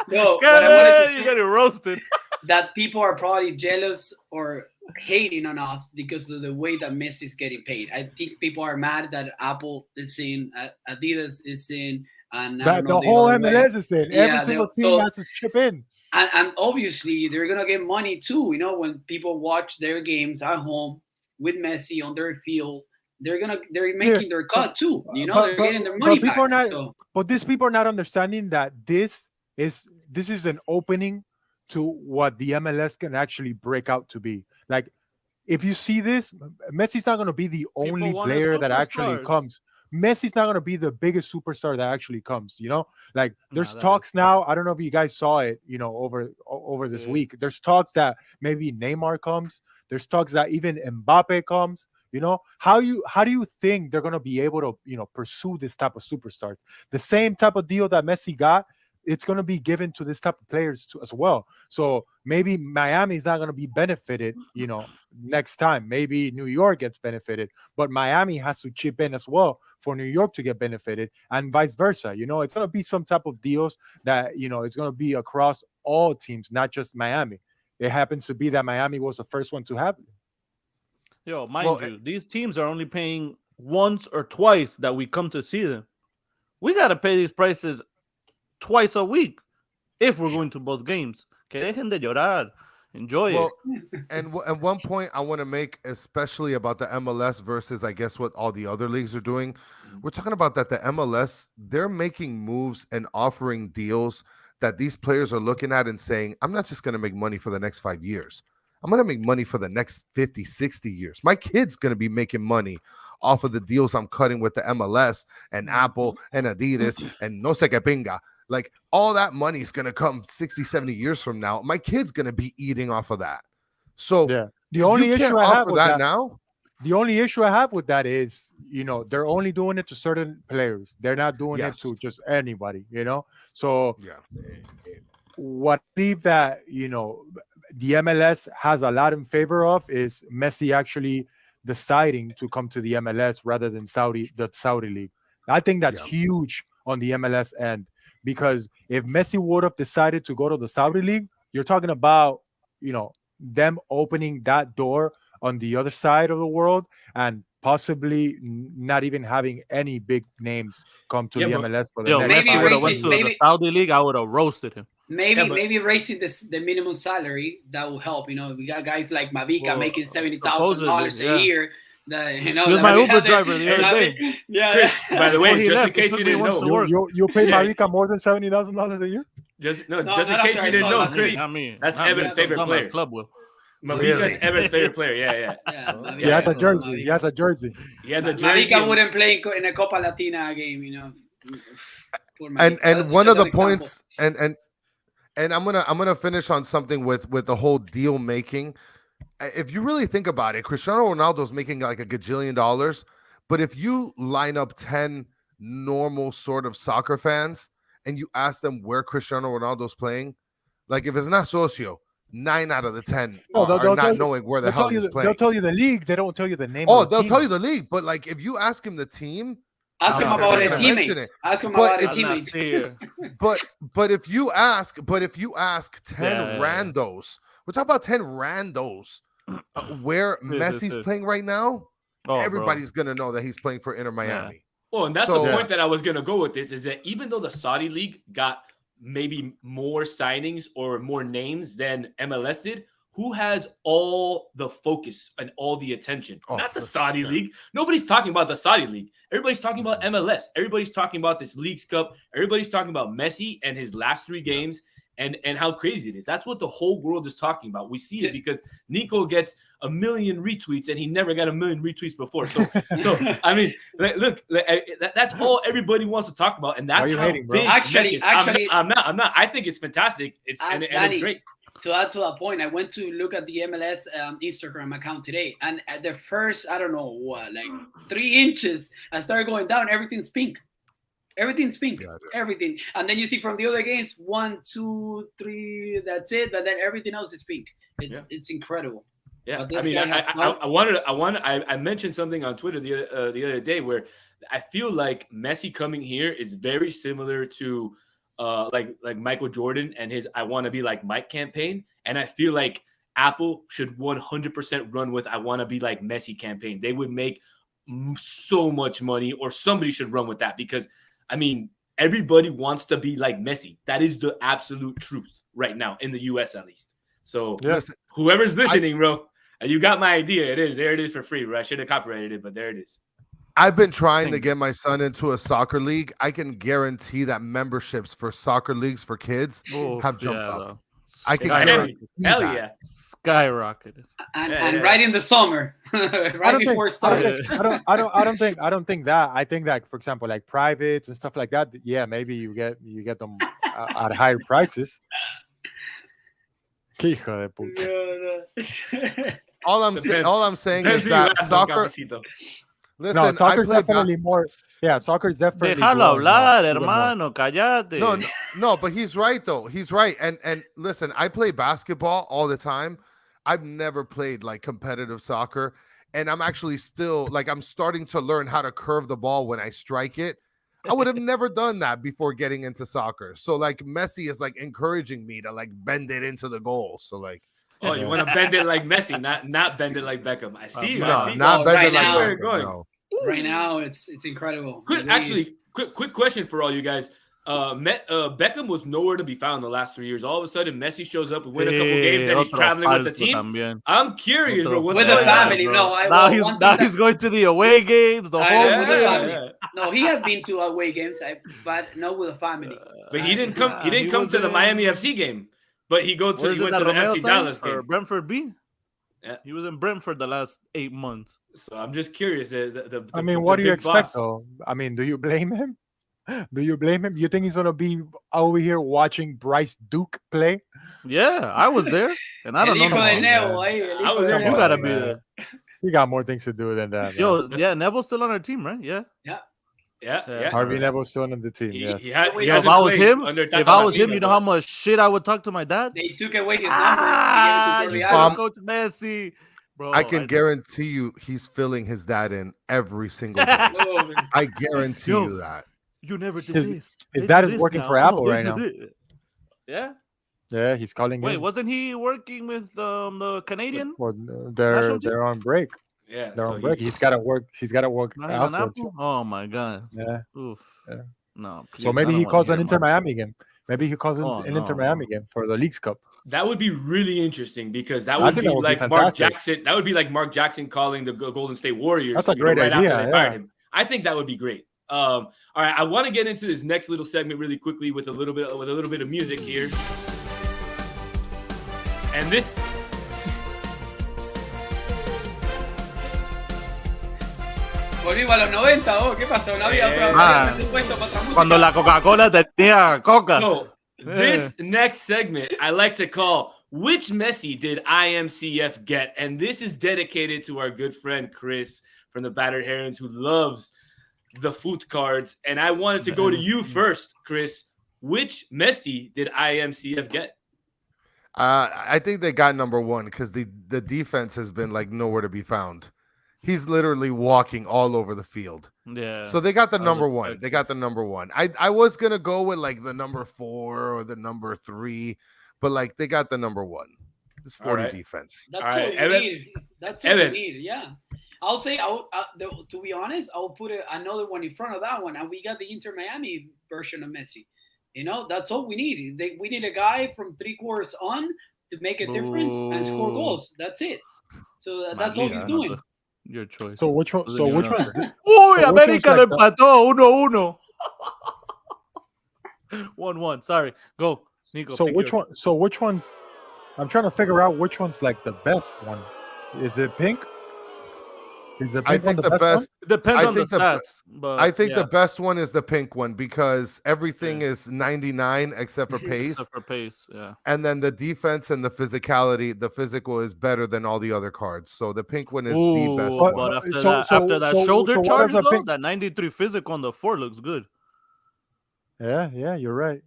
No, what I wanted to say, you got it roasted. That people are probably jealous or hating on us because of the way that Messi is getting paid. I think people are mad that Apple is in, Adidas is in, and the whole MLS is in. Every single team has to chip in. And obviously they're gonna get money too. You know, when people watch their games at home with Messi on their field, they're making their cut too. You know, they're getting their money back. But these people are not understanding that this is an opening to what the MLS can actually break out to be. Like, if you see this, Messi's not going to be the only player that actually comes. Messi's not going to be the biggest superstar that actually comes, you know? Like, there's talks now. I don't know if you guys saw it, you know, over this week. There's talks that maybe Neymar comes. There's talks that even Mbappe comes. You know, how do you think they're going to be able to, you know, pursue this type of superstars? The same type of deal that Messi got, it's going to be given to this type of players too, as well. So maybe Miami is not going to be benefited, you know, next time. Maybe New York gets benefited, but Miami has to chip in as well for New York to get benefited, and vice versa. You know, it's going to be some type of deals that, you know, it's going to be across all teams, not just Miami. It happens to be that Miami was the first one to have it. Yo, mind you, these teams are only paying once or twice that we come to see them. We got to pay these prices twice a week if we're going to both games. Que dejen de llorar. Enjoy it. And one point I want to make, especially about the MLS versus, I guess, what all the other leagues are doing. We're talking about that the MLS, they're making moves and offering deals that these players are looking at and saying, I'm not just going to make money for the next 5 years. I'm going to make money for the next 50, 60 years. My kid's going to be making money off of the deals I'm cutting with the MLS and Apple and Adidas and no sé qué pinga. Like, all that money is going to come 60, 70 years from now. My kid's going to be eating off of that. So the only issue I have with that now, the only issue I have with that is, you know, they're only doing it to certain players. They're not doing it to just anybody, you know? So what I believe that, you know, the MLS has a lot in favor of is Messi actually deciding to come to the MLS rather than the Saudi league. I think that's huge on the MLS end, because if Messi would have decided to go to the Saudi league, you're talking about, you know, them opening that door on the other side of the world and possibly not even having any big names come to the MLS for the next. If he would have went to the Saudi league, I would have roasted him. Maybe raising the minimum salary, that will help. You know, we got guys like Mavica making $70,000 a year. You know, he was my Uber driver the other day. Chris, by the way, just in case you didn't know, you pay Mavica more than $70,000 a year. Just in case you didn't know, Chris, that's Evan's favorite player. Mavica's Evan's favorite player. Yeah. He has a jersey. He has a jersey. Mavica wouldn't play in a Copa Latina game, you know. And one of the points, and I'm gonna finish on something with the whole deal making. If you really think about it, Cristiano Ronaldo's making like $1 gajillion, but if you line up 10 normal sort of soccer fans and you ask them where Cristiano Ronaldo's playing, like if it's not Socio, 9 out of the 10 are not knowing where the hell he's playing. They'll tell you the league. They don't tell you the name. They'll tell you the league, but like if you ask him the team, ask him about a teammate. Ask him about a teammate. But if you ask 10 randos, we're talking about 10 randos where Messi's playing right now. Everybody's gonna know that he's playing for Inter Miami. Well, and that's the point that I was gonna go with this, is that even though the Saudi league got maybe more signings or more names than MLS did, who has all the focus and all the attention? Not the Saudi league. Nobody's talking about the Saudi league. Everybody's talking about MLS. Everybody's talking about this Leagues Cup. Everybody's talking about Messi and his last 3 games and how crazy it is. That's what the whole world is talking about. We see it because Nico gets 1 million retweets and he never got 1 million retweets before. So I mean, look, that's all everybody wants to talk about, and that's how big. Actually, I'm not. I think it's fantastic. It's great. to add to that point, I went to look at the MLS Instagram account today, and at the first, I don't know what, like 3 inches, I started going down. Everything's pink. Everything's pink. Yeah, Everything. And then you see from the other games, 1, 2, 3, that's it. But then everything else is pink. It's incredible. Yeah, I mean, I mentioned something on Twitter the other day where I feel like Messi coming here is very similar to like Michael Jordan and his "I want to be like Mike" campaign, and I feel like Apple should 100% run with "I want to be like Messi" campaign. They would make so much money, or somebody should run with that, because I mean, everybody wants to be like Messi. That is the absolute truth right now in the US, at least. So whoever's listening, bro. You got my idea. It is. There it is for free, bro. I should have copyrighted it, but there it is. I've been trying to get my son into a soccer league. I can guarantee that memberships for soccer leagues for kids have jumped up. I can guarantee Hell that. yeah. Skyrocketed. And right in the summer, right before it started. I don't think that. I think that, for example, like privates and stuff like that. Yeah, maybe you get them at higher prices. Hijo de puta. All I'm saying is that soccer. Listen, soccer's definitely more. Yeah, soccer is definitely. Déjalo hablar, hermano. Cállate. No, but he's right though. He's right. And listen, I play basketball all the time. I've never played like competitive soccer, and I'm actually still like I'm starting to learn how to curve the ball when I strike it. I would have never done that before getting into soccer. So like Messi is like encouraging me to like bend it into the goal. So like, oh, you want to bend it like Messi, not bend it like Beckham. I see. No, I see. not bend right it like now, Beckham, no. Right now, it's incredible. Quick question for all you guys. Beckham was nowhere to be found the last 3 years. All of a sudden, Messi shows up, win a couple games, and he's traveling with the team. También. I'm curious, bro. With the family, no. Now he's going to the away games, the home games. No, he has been to away games, but not with the family. But he didn't come. He didn't come to the Miami FC game. But he went to the FC Dallas game. Brentford B. Yeah. He was in Brentford the last 8 months. So I'm just curious. I mean, what do you expect, though? I mean, do you blame him? Do you blame him? You think he's gonna be over here watching Bryce Duke play? Yeah, I was there, and I don't know. I was there. You gotta be there. You got more things to do than that. Yo, yeah, Neville's still on our team, right? Yeah. Harvey Neville's still on the team. Yes. If I was him, you know how much shit I would talk to my dad. They took away his number. Coach Messi, bro. I can guarantee you, he's filling his dad in every single day. I guarantee you that. You never did this. His dad is working for Apple right now. Yeah. Yeah, he's calling. Wait, wasn't he working with the Canadian? Well, they're on break. Yeah, they're on break. He's got to work. He's got to work elsewhere too. Oh my god. Yeah. Oof. Yeah. No. Please, so maybe he calls an Inter Miami game. Maybe he calls an Inter Miami game for the Leagues Cup. That would be really interesting, because that would be like Mark Jackson. That would be like Mark Jackson calling the Golden State Warriors. That's a great idea. Yeah. I think that would be great. All right, I want to get into this next little segment really quickly with a little bit of music here. And this Volvimos a los 90, ¿qué pasó? No había otro presupuesto para otra música. Cuando la Coca-Cola tenía coca. So, this next segment I like to call "Which Messi Did IMCF Get?" And this is dedicated to our good friend Chris from the Battered Herons, who loves the foot cards. And I wanted to go to you first, Chris. Which Messi did IMCF get? I think they got number one, because the defense has been like nowhere to be found. He's literally walking all over the field. Yeah. So they got the number one. They got the number one. I was gonna go with like the number 4 or the number 3, but like they got the number one. It's 40 defense. That's all what we need. That's what we need. Yeah. I'll say, to be honest, I'll put another one in front of that one, and we got the Inter Miami version of Messi. You know, that's all we need. We need a guy from 3 quarters on to make a difference and score goals. That's it. So that's all he's doing. Your choice. So which one? So which one's? Uy, América lo empató 1-1. 1-1. Sorry. Go, Nico. So which one? So which one's? I'm trying to figure out which one's like the best one. Is it pink? Is the I pink one think the the best one? best. It depends I on the think the stats, but I think yeah, the best one is the pink one because everything Yeah. is 99 except for pace, except for pace. Yeah. and then the defense and the physicality. The physical is better than all the other cards. So the pink one is the best Ooh, But, one. but after so that, after that shoulder what charge does the though, pink? that 93 physical on the 4 looks good. Yeah, you're right.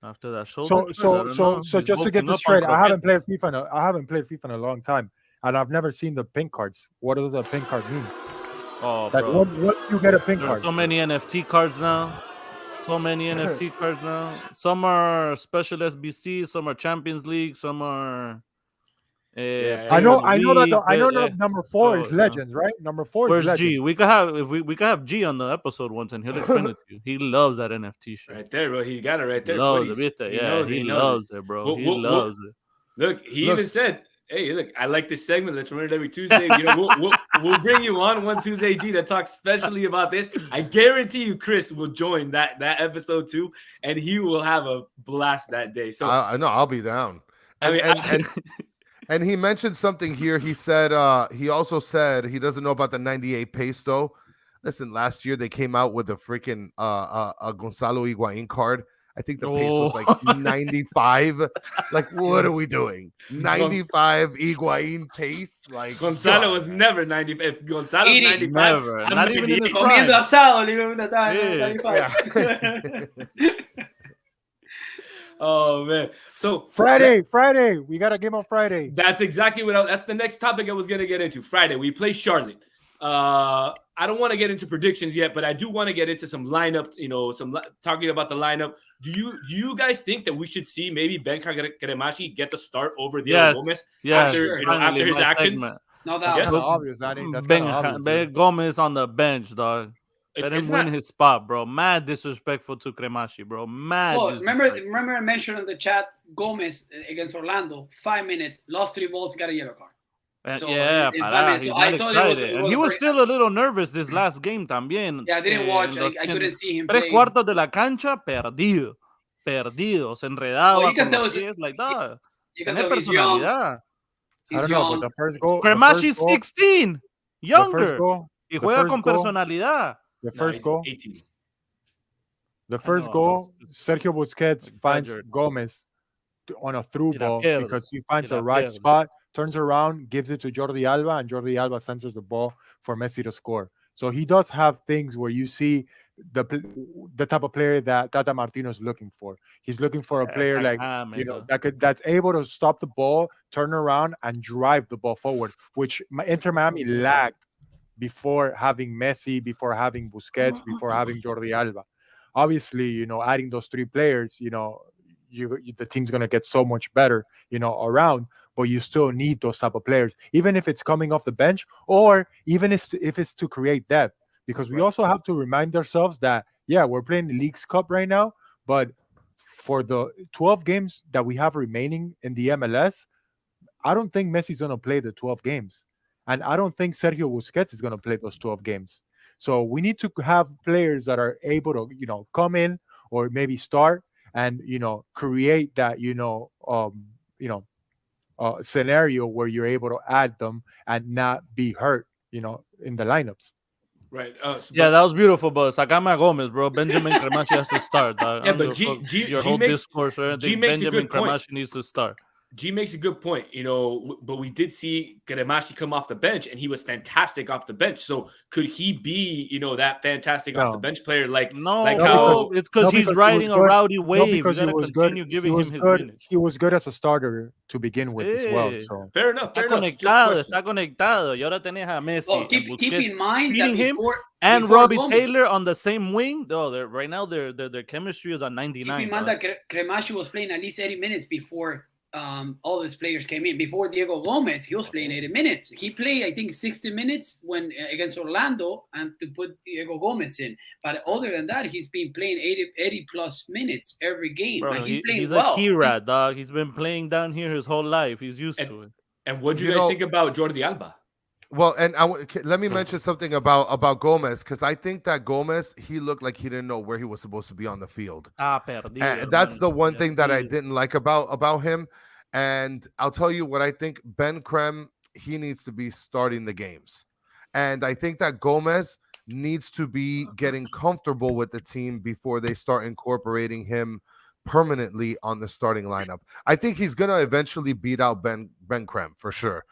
After that shoulder So charge, I don't know. so He's just to get bulking this up on straight, I haven't croquete. played FIFA. I haven't played FIFA in a long time, and I've never seen the pink cards. What does a pink card mean? Oh, Like, bro. what do you get a pink There's card? so many NFT cards now. So many NFT cards now. Some are special SBC, some are Champions League, some are Yeah, I Premier know that League. I know Yeah, that number 4 is so, Legends, right? Number 4 is where's Legends. G? We could have if we could have G on the episode once and he'll explain it to you. He loves that NFT shit. right there, bro. He's got it right there. Loves it, Footies. ¿viste? He Yeah, knows it. he He knows loves it. it, bro. We'll- He we'll- loves it. Look, he even Looks- said, "Hey, look, I like this segment. Let's run it every Tuesday. You know, we'll bring you on one Tuesday, G, to talk specially about this. I guarantee you, Chris will join that episode too, and he will have a blast that day. So I know I'll be down. I And, mean, and he mentioned something here. He said he also said he doesn't know about the 98 pace though. Listen, last year they came out with a freaking a Gonzalo Higuain card. I think the pace was like 95. Like, what are we doing? 95 Higuain pace? Like Gonzalo God, was man. never 90. If Gonzalo's Eating. 95, Never. I'm Not even in 98. his Comiendo prime. asado, living with asado. Yeah. 95. Oh man. So Friday, we got a game on Friday. that's exactly that's the next topic I was gonna get into. Friday, we play Charlotte. I don't want to get into predictions yet, but I do want to get into some lineup. You know, talking about the lineup. Do you guys think that we should see maybe Ben Kremashi get the start over Diego Gomez after sure. after his my actions? segment. No That's doubt. Yes. kind of obvious, Danny. That's kind of obvious. Ben Gomez on the bench, dog. Let him win his spot, bro. Mad disrespectful to Kremashi, bro. Mad. Well, disrespectful. remember I mentioned in the chat Gomez against Orlando, 5 minutes, lost 3 balls, got a yellow card. So, Yeah, in 5 para, minutes, he's so I not thought excited. it And he was very- still a little nervous this last game también. Yeah, I didn't watch. En los- I couldn't see him Tres play. cuartos de la cancha, perdido. Se enredaba Well, you can con tell los it's- pies, like, dog. You can Tener tell he's young. personalidad. I He's don't know, young. but the first goal. Kremashi 16. The Younger. first goal. Y the juega first con goal- personalidad. The No, first he's goal. 18. The first know, goal. it's Sergio Busquets finds exaggerated. Gomez on a through Y la ball pierde. because he finds Y a la right pierde. spot, turns around, gives it to Jordi Alba, and Jordi Alba censors the ball for Messi to score. So he does have things where you see the type of player that Tata Martino is looking for. He's looking for a player like that's able to stop the ball, turn around, and drive the ball forward, which Inter Miami lacked before having Messi, before having Busquets, before having Jordi Alba. Obviously, adding those 3 players, the team's going to get so much better, around, but you still need those type of players, even if it's coming off the bench or even if it's to create depth, because we also have to remind ourselves that, yeah, we're playing the Leagues Cup right now, but for the 12 games that we have remaining in the MLS, I don't think Messi's going to play the 12 games. And I don't think Sergio Busquets is going to play those 12 games. So we need to have players that are able to, come in or maybe start and, create that, scenario where you're able to add them and not be hurt, in the lineups. Right. Yeah, that was beautiful, but Sakama Gomez, bro. Benjamin Kremashi has to start, dog. Yeah, but your whole makes, discourse or anything, makes a Benjamin good point. Kremashi needs to start. G makes a good point, but we did see Kremashi come off the bench, and he was fantastic off the bench. So could he be, that fantastic off the bench player? It's because he's riding a rowdy wave. You gotta continue giving him his minutes. He was good as a starter to begin with as well. So fair enough. Está conectado. Y ahora tenés a Messi. Well, keep in mind that him before, and Robbie Taylor on the same wing. No, right now their chemistry is on 99. Keep in mind that Kremashi was playing at least 80 minutes before all these players came in. Before Diego Gomez, he was playing 80 minutes. He played, I think, 60 minutes when against Orlando and to put Diego Gomez in. But other than that, he's been playing 80 plus minutes every game. Bro, and he's a key rat, dog. He's been playing down here his whole life. He's used to it. And what do you guys think about Jordi Alba? Well, and let me mention something about Gomez, because I think that Gomez, he looked like he didn't know where he was supposed to be on the field. Perdido, and that's the one thing that I didn't like about him. And I'll tell you what I think. Ben Krem, he needs to be starting the games. And I think that Gomez needs to be getting comfortable with the team before they start incorporating him permanently on the starting lineup. I think he's going to eventually beat out Ben Krem for sure.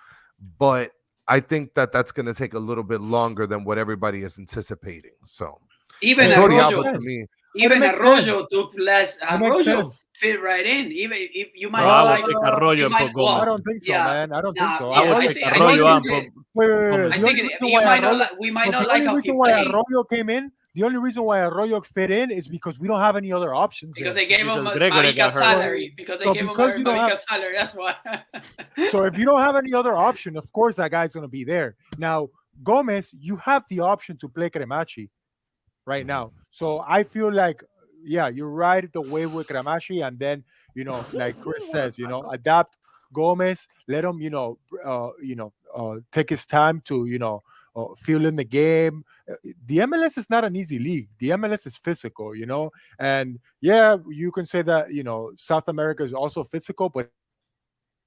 But I think that that's going to take a little bit longer than what everybody is anticipating. So even Jordi Arroyo, Alba to me. even Arroyo took less. Arroyo sense. fit right in. Even if you might No, not I like would take Arroyo and put Gomez. I don't think so, Yeah. man. I don't think so. I would I take think- Arroyo and think- put Wait. I The think only it- reason you why might not Arroyo- like. We might but not the like only how he reason why plays Arroyo came in. The only reason why Arroyo fit in is because we don't have any other options. because there. they gave him Because Gregory got Marica's hurt. salary. Because they So gave him because you don't Marica's have- salary. That's why. So if you don't have any other option, of course that guy's going to be there. Now, Gomez, you have the option to play Cremachi right now. So I feel like, yeah, you're right the way with Cremachi, and then, like Chris says, adapt Gomez, let him, take his time to, feel in the game. The MLS is not an easy league. The MLS is physical, and yeah, you can say that, South America is also physical, but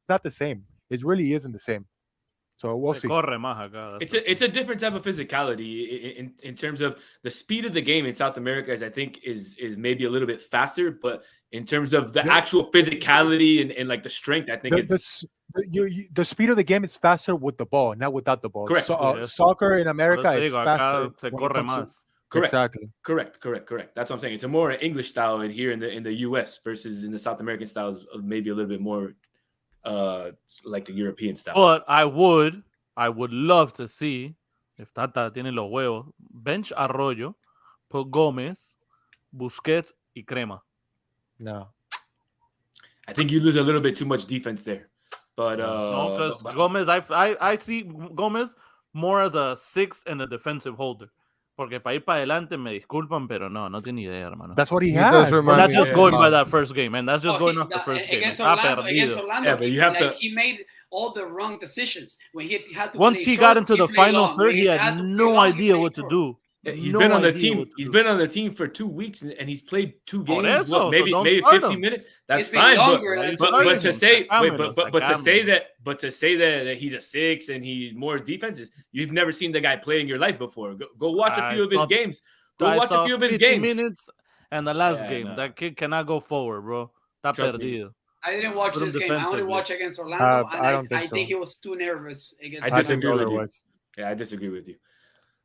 not the same. It really isn't the same. So we'll see. Corre más acá. It's a different type of physicality in terms of the speed of the game in South America. I think is maybe a little bit faster, but in terms of the actual physicality and like the strength, I think the speed of the game is faster with the ball, not without the ball. Correct. So, soccer in America is faster. Se when it corre comes to- más. correct. Exactly. Correct. That's what I'm saying. It's a more English style in here in the US versus in the South American styles, maybe a little bit more like the European style. But I would love to see, if Tata tiene los huevos, bench Arroyo, put Gomez, Busquets y Crema. No. I think you lose a little bit too much defense there. But No, because Gomez, I see Gomez more as a 6 and a defensive holder. Porque para ir para adelante, me disculpan, pero no tiene idea, hermano. That's what he does has. remind That's me just of- going by that first game, and that's just Oh, going he- off the first game. against Está Orlando, perdido. Yeah, but you have to- he made all the wrong decisions when he had to. Once play he got short, into he the played final long. third, When he had to play no long, he idea played what to short. do. he's No been on the idea team. what to He's do. been on the team for 2 weeks and he's played 2 Por games. eso, so maybe don't 50 start him. minutes. That's It's been fine. longer But, than but, two but games. to say wait, Sacámelos, but to say sacámelos. that he's a 6 and he's more defenses, you've never seen the guy play in your life before. Go watch a I few of his saw- games. Go I watch saw a few of his 50 games. minutes and the last Yeah, game. no. That kid cannot go forward, bro. Está Trust me. perdido. I didn't watch Put him this game. I only defensively. watched against Orlando, and I don't think I so. think he was too nervous against. I I think disagree with Oler you. was. Yeah, I disagree with you.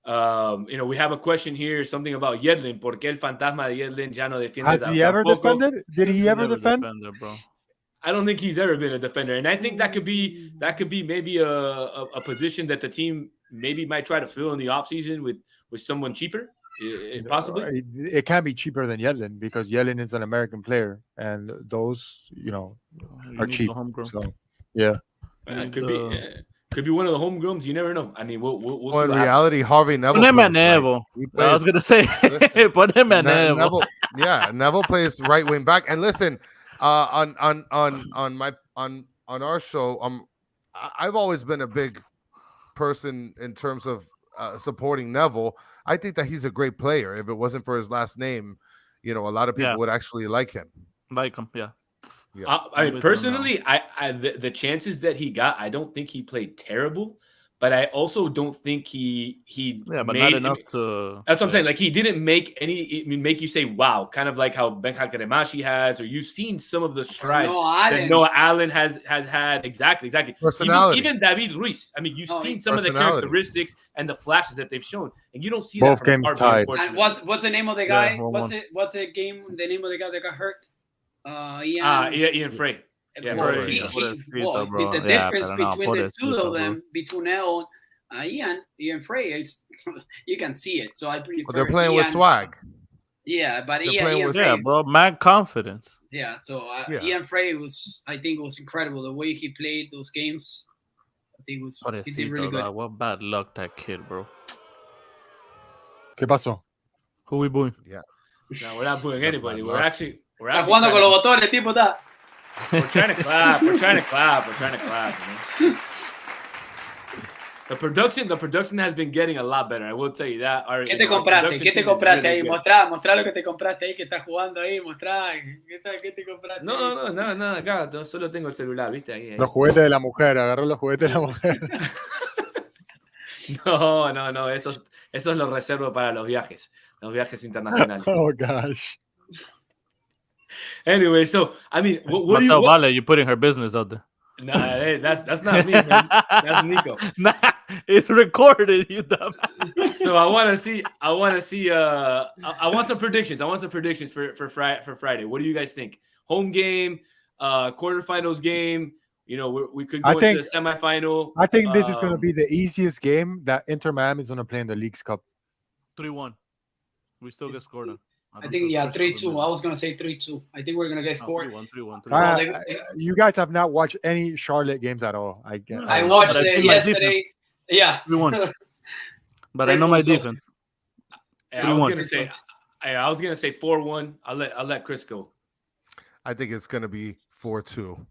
We have a question here, something about Yedlin. ¿Por qué el fantasma de Yedlin ya no defiende? Has he ever tampoco? defended? Did he ever Never defend? defender, bro. I don't think he's ever been a defender, and I think that could be maybe a position that the team maybe might try to fill in the offseason with someone cheaper, possibly. It can't be cheaper than Yedlin because Yedlin is an American player, and those, You are need cheap. the homegrown. So, yeah. Could be one of the homegrowns. You never know. I mean, we'll see Well, in what happens. reality, Harvey Neville. Poneme a plays Neville. right. He I was plays- gonna say, Listen, poneme a Neville. Neville plays right wing back. And listen, on our show, I've always been a big person in terms of supporting Neville. I think that he's a great player. If it wasn't for his last name, a lot of people Yeah. would actually like him. Like him, yeah. I mean, personally, the chances that he got, I don't think he played terrible, but I also don't think he But made, not enough to. That's what I'm saying. Like, he didn't make make you say wow, kind of like how Benja Cremachi has, or you've seen some of the strides that Noah Allen has had. Exactly. Personality. Even David Ruiz. I mean, you've seen some of the personality. characteristics and the flashes that they've shown, and you don't see Both that from games Harvey, tied. unfortunately. And what's the name of the guy? Yeah, 1-1. What's the game? The name of the guy that got hurt? Ian Frey. Yeah, Well, Frey, yeah. the Yeah, difference pero no, between the two pobrecito, of them, between Ian Frey, is you can see it. So I prefer. They're playing with Ian. swag. Yeah, but They're playing Ian with- Frey, Yeah, bro. Mad confidence. Yeah, so Yeah. Ian Frey I think was incredible the way he played those games. I think he did really Pobrecito, good. dog. What bad luck that kid, bro. ¿Qué pasó? Who we booing? No, we're not booing anybody. We're luck. actually Está jugando con los botones, tipo está. We're trying to clap. We're trying to clap. You know? The production has been getting a lot better. I will tell you that. ¿Qué te compraste? ¿Qué te compraste ahí? Mostrá lo que te compraste ahí, que estás jugando ahí. Mostrá. ¿Qué te compraste? No, acá solo tengo el celular, ¿viste? Ahí. Los juguetes de la mujer, agarró los juguetes de la mujer. No. Eso lo reservo para los viajes internacionales. Oh gosh. Anyway, so I mean, what do you? Marcel Vale, you're putting her business out there. Nah, hey, that's not me, man. That's Nico. Nah, it's recorded, you dumb. So I want to see. I want some predictions. I want some predictions for Friday. What do you guys think? Home game, quarterfinals game. You know, we could go into the semifinal. I think this is going to be the easiest game that Inter Miami is going to play in the League's Cup. 3-1. We still get scored on. I think 3-2. I was gonna say 3-2. I think we're gonna get scored. 3-1. You guys have not watched any Charlotte games at all. I guess. I watched it yesterday. Yeah. 3-1. But I know my defense. I was gonna say 4-1. I'll let Chris go. I think it's gonna be 4-2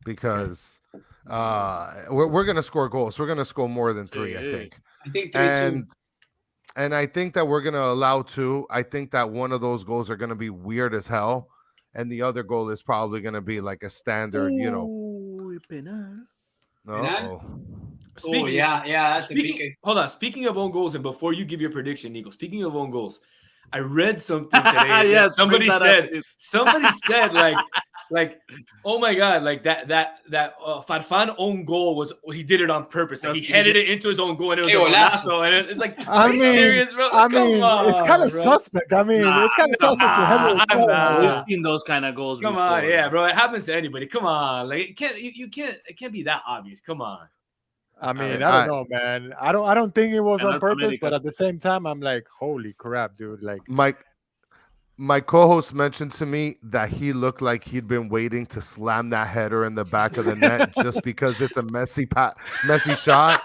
because we're gonna score goals. We're gonna score more than 3. I think. I think 3-2. And I think that we're going to allow 2. I think that one of those goals are going to be weird as hell. And the other goal is probably going to be like a standard, penal. That's a big. Hold on. Speaking of own goals, and before you give your prediction, Nico, speaking of own goals, I read something today. Yes, somebody said like, oh my God, like that Farfan own goal he did it on purpose. Like he headed it into his own goal and it was a golazo. And it's like, are you serious, bro? Like, it's kind of suspect. It's kind of suspect. We've seen those kind of goals. Come on, yeah, bro. It happens to anybody. Come on, like it can't be that obvious. Come on. I don't know, man. I don't think it was on purpose, but at the same time, I'm like, holy crap, dude! Like, my co-host mentioned to me that he looked like he'd been waiting to slam that header in the back of the net just because it's a messy shot.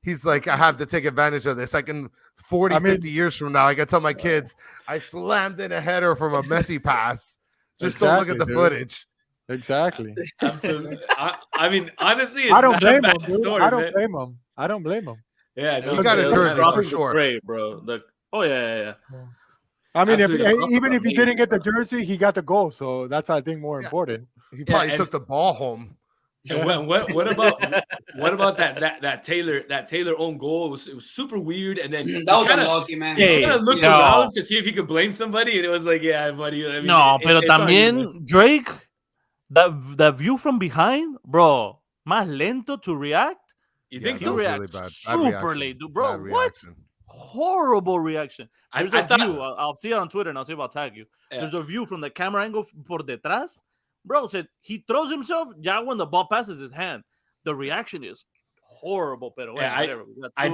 He's like, I have to take advantage of this. I can 50 years from now, I can tell my kids I slammed in a header from a messy pass. Just don't look at the footage. Exactly. Absolutely. I mean, honestly, it's I don't blame him. Story, I don't blame him. Yeah, he got a jersey for sure. Great, bro. Yeah. I mean, even if he didn't get the jersey, he got the goal. So that's, I think, more important. He probably took the ball home. And what about that Taylor own goal? It was super weird, and then that was unlucky, man. He kind of looked around to see if he could blame somebody, and it was like, yeah, buddy. I mean, pero también Drake, that view from behind, bro, más lento to react. You think so? Really bad. Super late, dude, bro. What? Horrible reaction. There's a view. I'll see it on Twitter and I'll see if I'll tag you. Yeah. There's a view from the camera angle por detrás. Bro said he throws himself when the ball passes his hand. The reaction is horrible. Pero I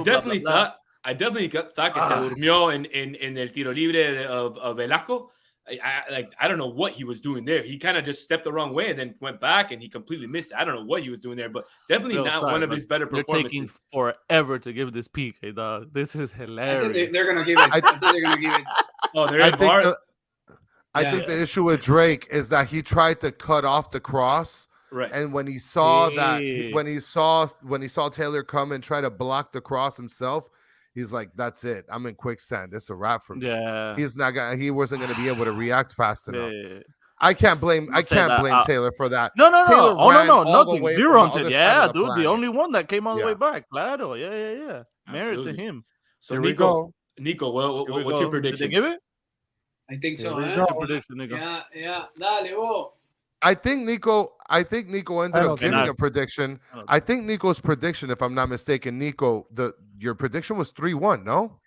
definitely thought que se durmió en el tiro libre of Velasco. I don't know what he was doing there. He kind of just stepped the wrong way and then went back and he completely missed it. I don't know what he was doing there, but definitely one of his better performances. You're taking forever to give this peak, hey dog. This is hilarious. They're gonna give it. I think they're gonna give it. Oh, I think the issue with Drake is that he tried to cut off the cross, right? And when he saw when he saw Taylor come and try to block the cross himself, he's like, "That's it. I'm in quicksand. It's a wrap for me." Yeah, he wasn't gonna be able to react fast enough. Yeah. I can't blame Taylor for that. No. Taylor nothing. Zero on it. Yeah, dude, the only one that came all the way back. Claro. Yeah. Merit to him. So Nico, what's your prediction? Did they give it? I think so. What's your prediction, Nico? Yeah. Dale, whoa. I think Nico ended up giving a prediction. I think Nico's prediction, if I'm not mistaken, Nico, your prediction was 3-1, no?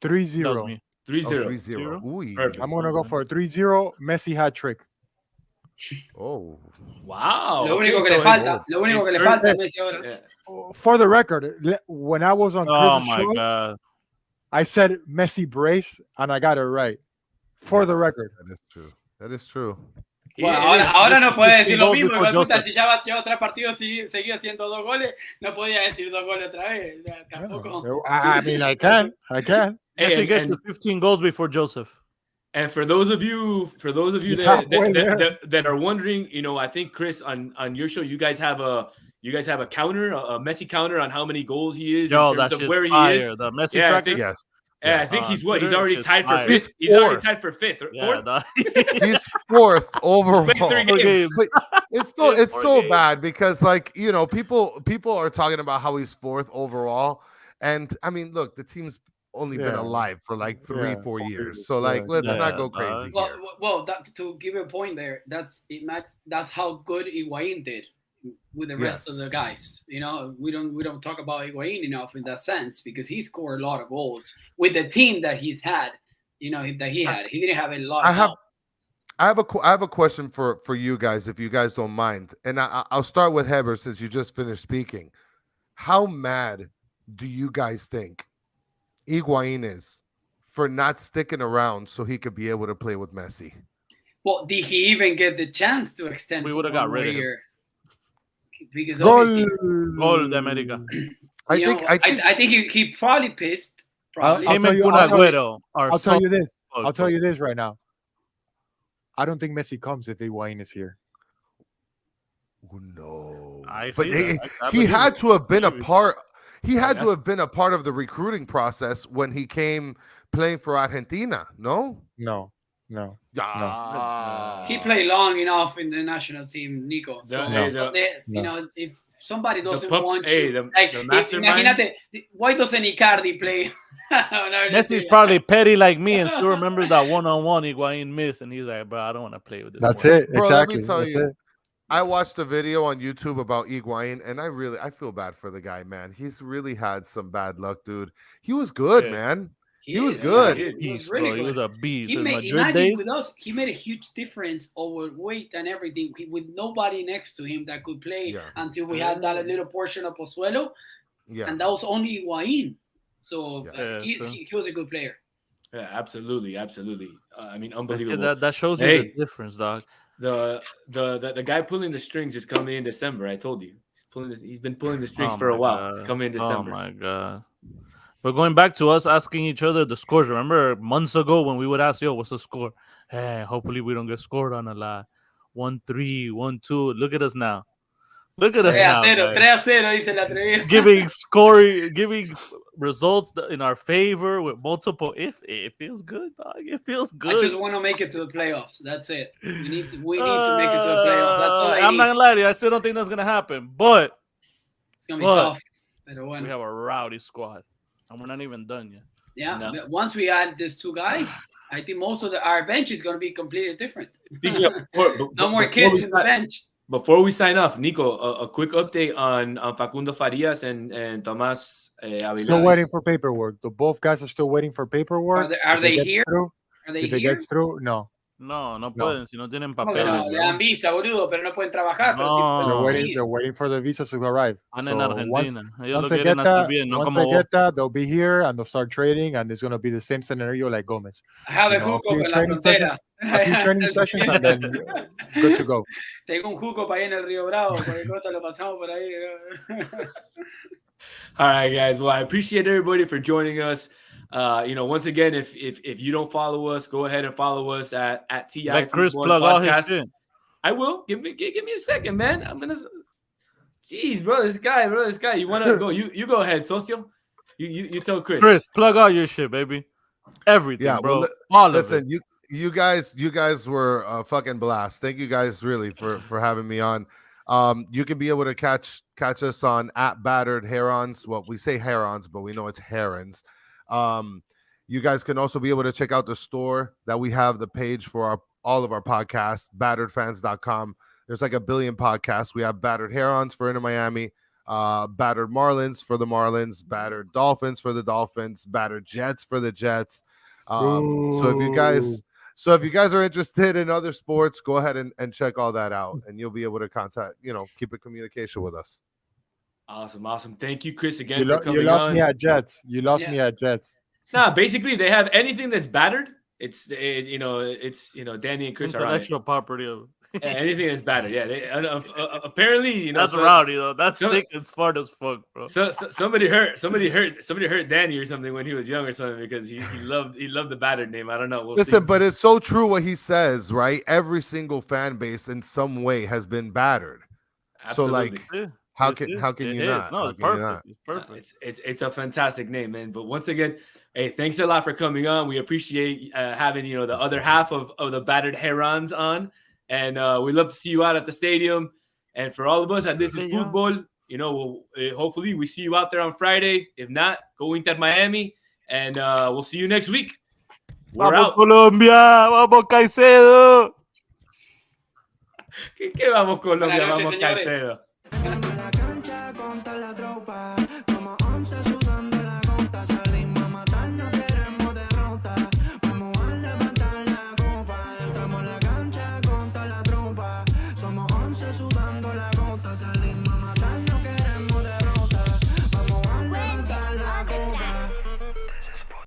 3-0. 3-0. I'm going to go for a 3-0 Messi hat trick. Oh. Wow. Lo único que le falta a Messi ahora. For the record, when I was on Chris's show, God. I said Messi brace, and I got it right. For the record. That is true. Bueno, ahora no puede decir lo mismo. Si ya lleva 3 partidos seguía haciendo 2 goles, no podía decir 2 goles otra vez. Tampoco. I mean, I can. Messi gets to 15 goals before Joseph. And for those of you that are wondering, I think Chris on your show, you guys have a counter, a Messi counter on how many goals he is. Yo, in terms that's of where fire. He is. The Messi tracker. Yes. I think he's what? He's Twitter already shit's tied for fire. fifth. He's He's already fourth. tied for fifth. Yeah, Fourth? dog. He's fourth overall. Played 3 Four games. games. But it's so Yeah, it's 4 so games. bad because like people are talking about how he's fourth overall, and I mean look, the team's only been Yeah. alive for like 3-4 4 years, years, so like yeah. let's Yeah, not go dog. crazy Well, here. well, that, to give you a point there, that's how good Higuain did with the rest of Yes. the guys. You know, we don't talk about Higuain enough in that sense because he scored a lot of goals with the team that he's had. You know, that he had. He didn't have a lot of help. I have a question for you guys, if you guys don't mind, and I'll start with Heber since you just finished speaking. How mad do you guys think Higuain is for not sticking around so he could be able to play with Messi? Well, did he even get the chance to extend? We for would've one got more rid of him. year? Because Goal. obviously, Gol de America. I think he probably pissed. Probably. I'll Him tell and you- Kun I'll tell you- Agüero are I'll tell you this. fuck, I'll tell bro. you this right now. I don't think Messi comes if Higuain is here. Oh, no, I but see he, that. I he believe had it. to have been a Believe it. part. He had Yeah. to have been a part of the recruiting process when he came playing for Argentina. No, No. Ah. He played long enough in the national team, Nico. So, No. you know, if somebody doesn't want hey, you, the like, mastermind. imagínate, why doesn't Icardi play? Messi's probably petty like me and still remembers that one-on-one Higuain missed, and he's like, bro, I don't want to play with this. That's one. it. Bro, let Exactly. me tell That's you, it. I watched a video on YouTube about Higuain, and I feel bad for the guy, man. He's really had some bad luck, dude. He was good, Yeah. man. He was is, good. yeah, he was Beast, really bro. good. He was a beast. He His made, Madrid imagine days. with us, he made a huge difference over weight and everything with nobody next to him that could play Yeah. until we had that little portion of Pozuelo, Yeah, and that was only Higuain. So Yeah, he was a good player. Yeah, absolutely. I mean, That, unbelievable. that shows you Hey. the difference, dog. The guy pulling the strings is coming in December. I told you he's been pulling the strings Oh for a my while. It's God. coming in December. Oh my god. But going back to us asking each other the scores, remember months ago when we would ask, yo, what's the score? Hey, hopefully we don't get scored on a lot. 1-3, 1-2. Look at us now. Look at us 3-0, now. guys. 3-0, dice el atrevido. Giving results in our favor with multiple. It feels good, dog. It feels good. I just want to make it to the playoffs. That's it. We need to make it to the playoffs. That's all I I'm need. not gonna lie to you. I still don't think that's gonna happen. But It's gonna be But- tough. Pero we bueno. have a rowdy squad, and we're not even done yet. Yeah. No. but Once we add these two guys, I think most of our bench is gonna be completely different. Speaking of, No more kids in the bench. Before we sign off, Nico, a quick update on Facundo Farias and Tomás Avilés. Still waiting for paperwork. The both guys are still waiting for paperwork. Are If they it gets here? through- Are they If it here? gets through, no. No pueden. Si no tienen ¿Cómo que no? papeles. Le dan visa, boludo, pero no pueden trabajar. Pero sí No. pueden They're waiting. venir. They're waiting for the visas to arrive. Están en So Argentina. Ellos once lo they quieren get hacer that, bien, no once como they get that, they'll be here and they'll start trading, and it's gonna be the same scenario like Gomez. I have a You know, a hookup few en la training frontera. A few training sessions and then good to go. Tengo un hookup ahí en el Río Bravo. Cualquier cosa lo pasamos por ahí. All right, guys. Well, I appreciate everybody for joining us. Once again, if you don't follow us, go ahead and follow us at TI Let Chris Football plug all his Podcast. shit. I will. Give me a second, man. I'm gonna. Jeez, bro, this guy. You wanna go? You go ahead, Socio. You tell Chris. Chris, plug all your shit, baby. Everything, Yeah, bro. well, all of listen, it. you guys were a fucking blast. Thank you guys really for having me on. You can be able to catch us on at Battered Herons. Well, we say Herons, but we know it's Herons. You guys can also be able to check out the store that we have, the page for all of our podcasts, batteredfans.com. There's like a billion podcasts. We have Battered Herons for Inter Miami, Battered Marlins for the Marlins, Battered Dolphins for the Dolphins, Battered Jets for the Jets. So if you guys are interested in other sports, go ahead and check all that out, and you'll be able to keep in communication with us. Awesome. Thank you, Chris, again You for coming lost on. me at Jets. You lost Yeah. me at Jets. Nah, basically they have anything that's battered. It's Danny and Chris are on it. Intellectual property of Anything that's battered. Yeah, they, apparently that's rowdy though. That's so- sick and smart as fuck, bro. So somebody hurt Danny or something when he was young or something because he loved the battered name. I don't know. We'll Listen, see. but it's so true what he says, right? Every single fan base in some way has been battered. Absolutely. So, like, Yeah, how it's can it. how can It you is. not? No, How it's can you perfect. not? It's perfect. It's a fantastic name, man. But once again, Hey, thanks a lot for coming on. We appreciate having the other half of the battered herons on, and we love to see you out at the stadium. And for all of us at This Is Football, hopefully we see you out there on Friday. If not, go Inter Miami, and we'll see you next week. We're Vamos out. Colombia, vamos Caicedo. ¿Qué vamos Colombia? Buenas noches, Vamos señores. Caicedo.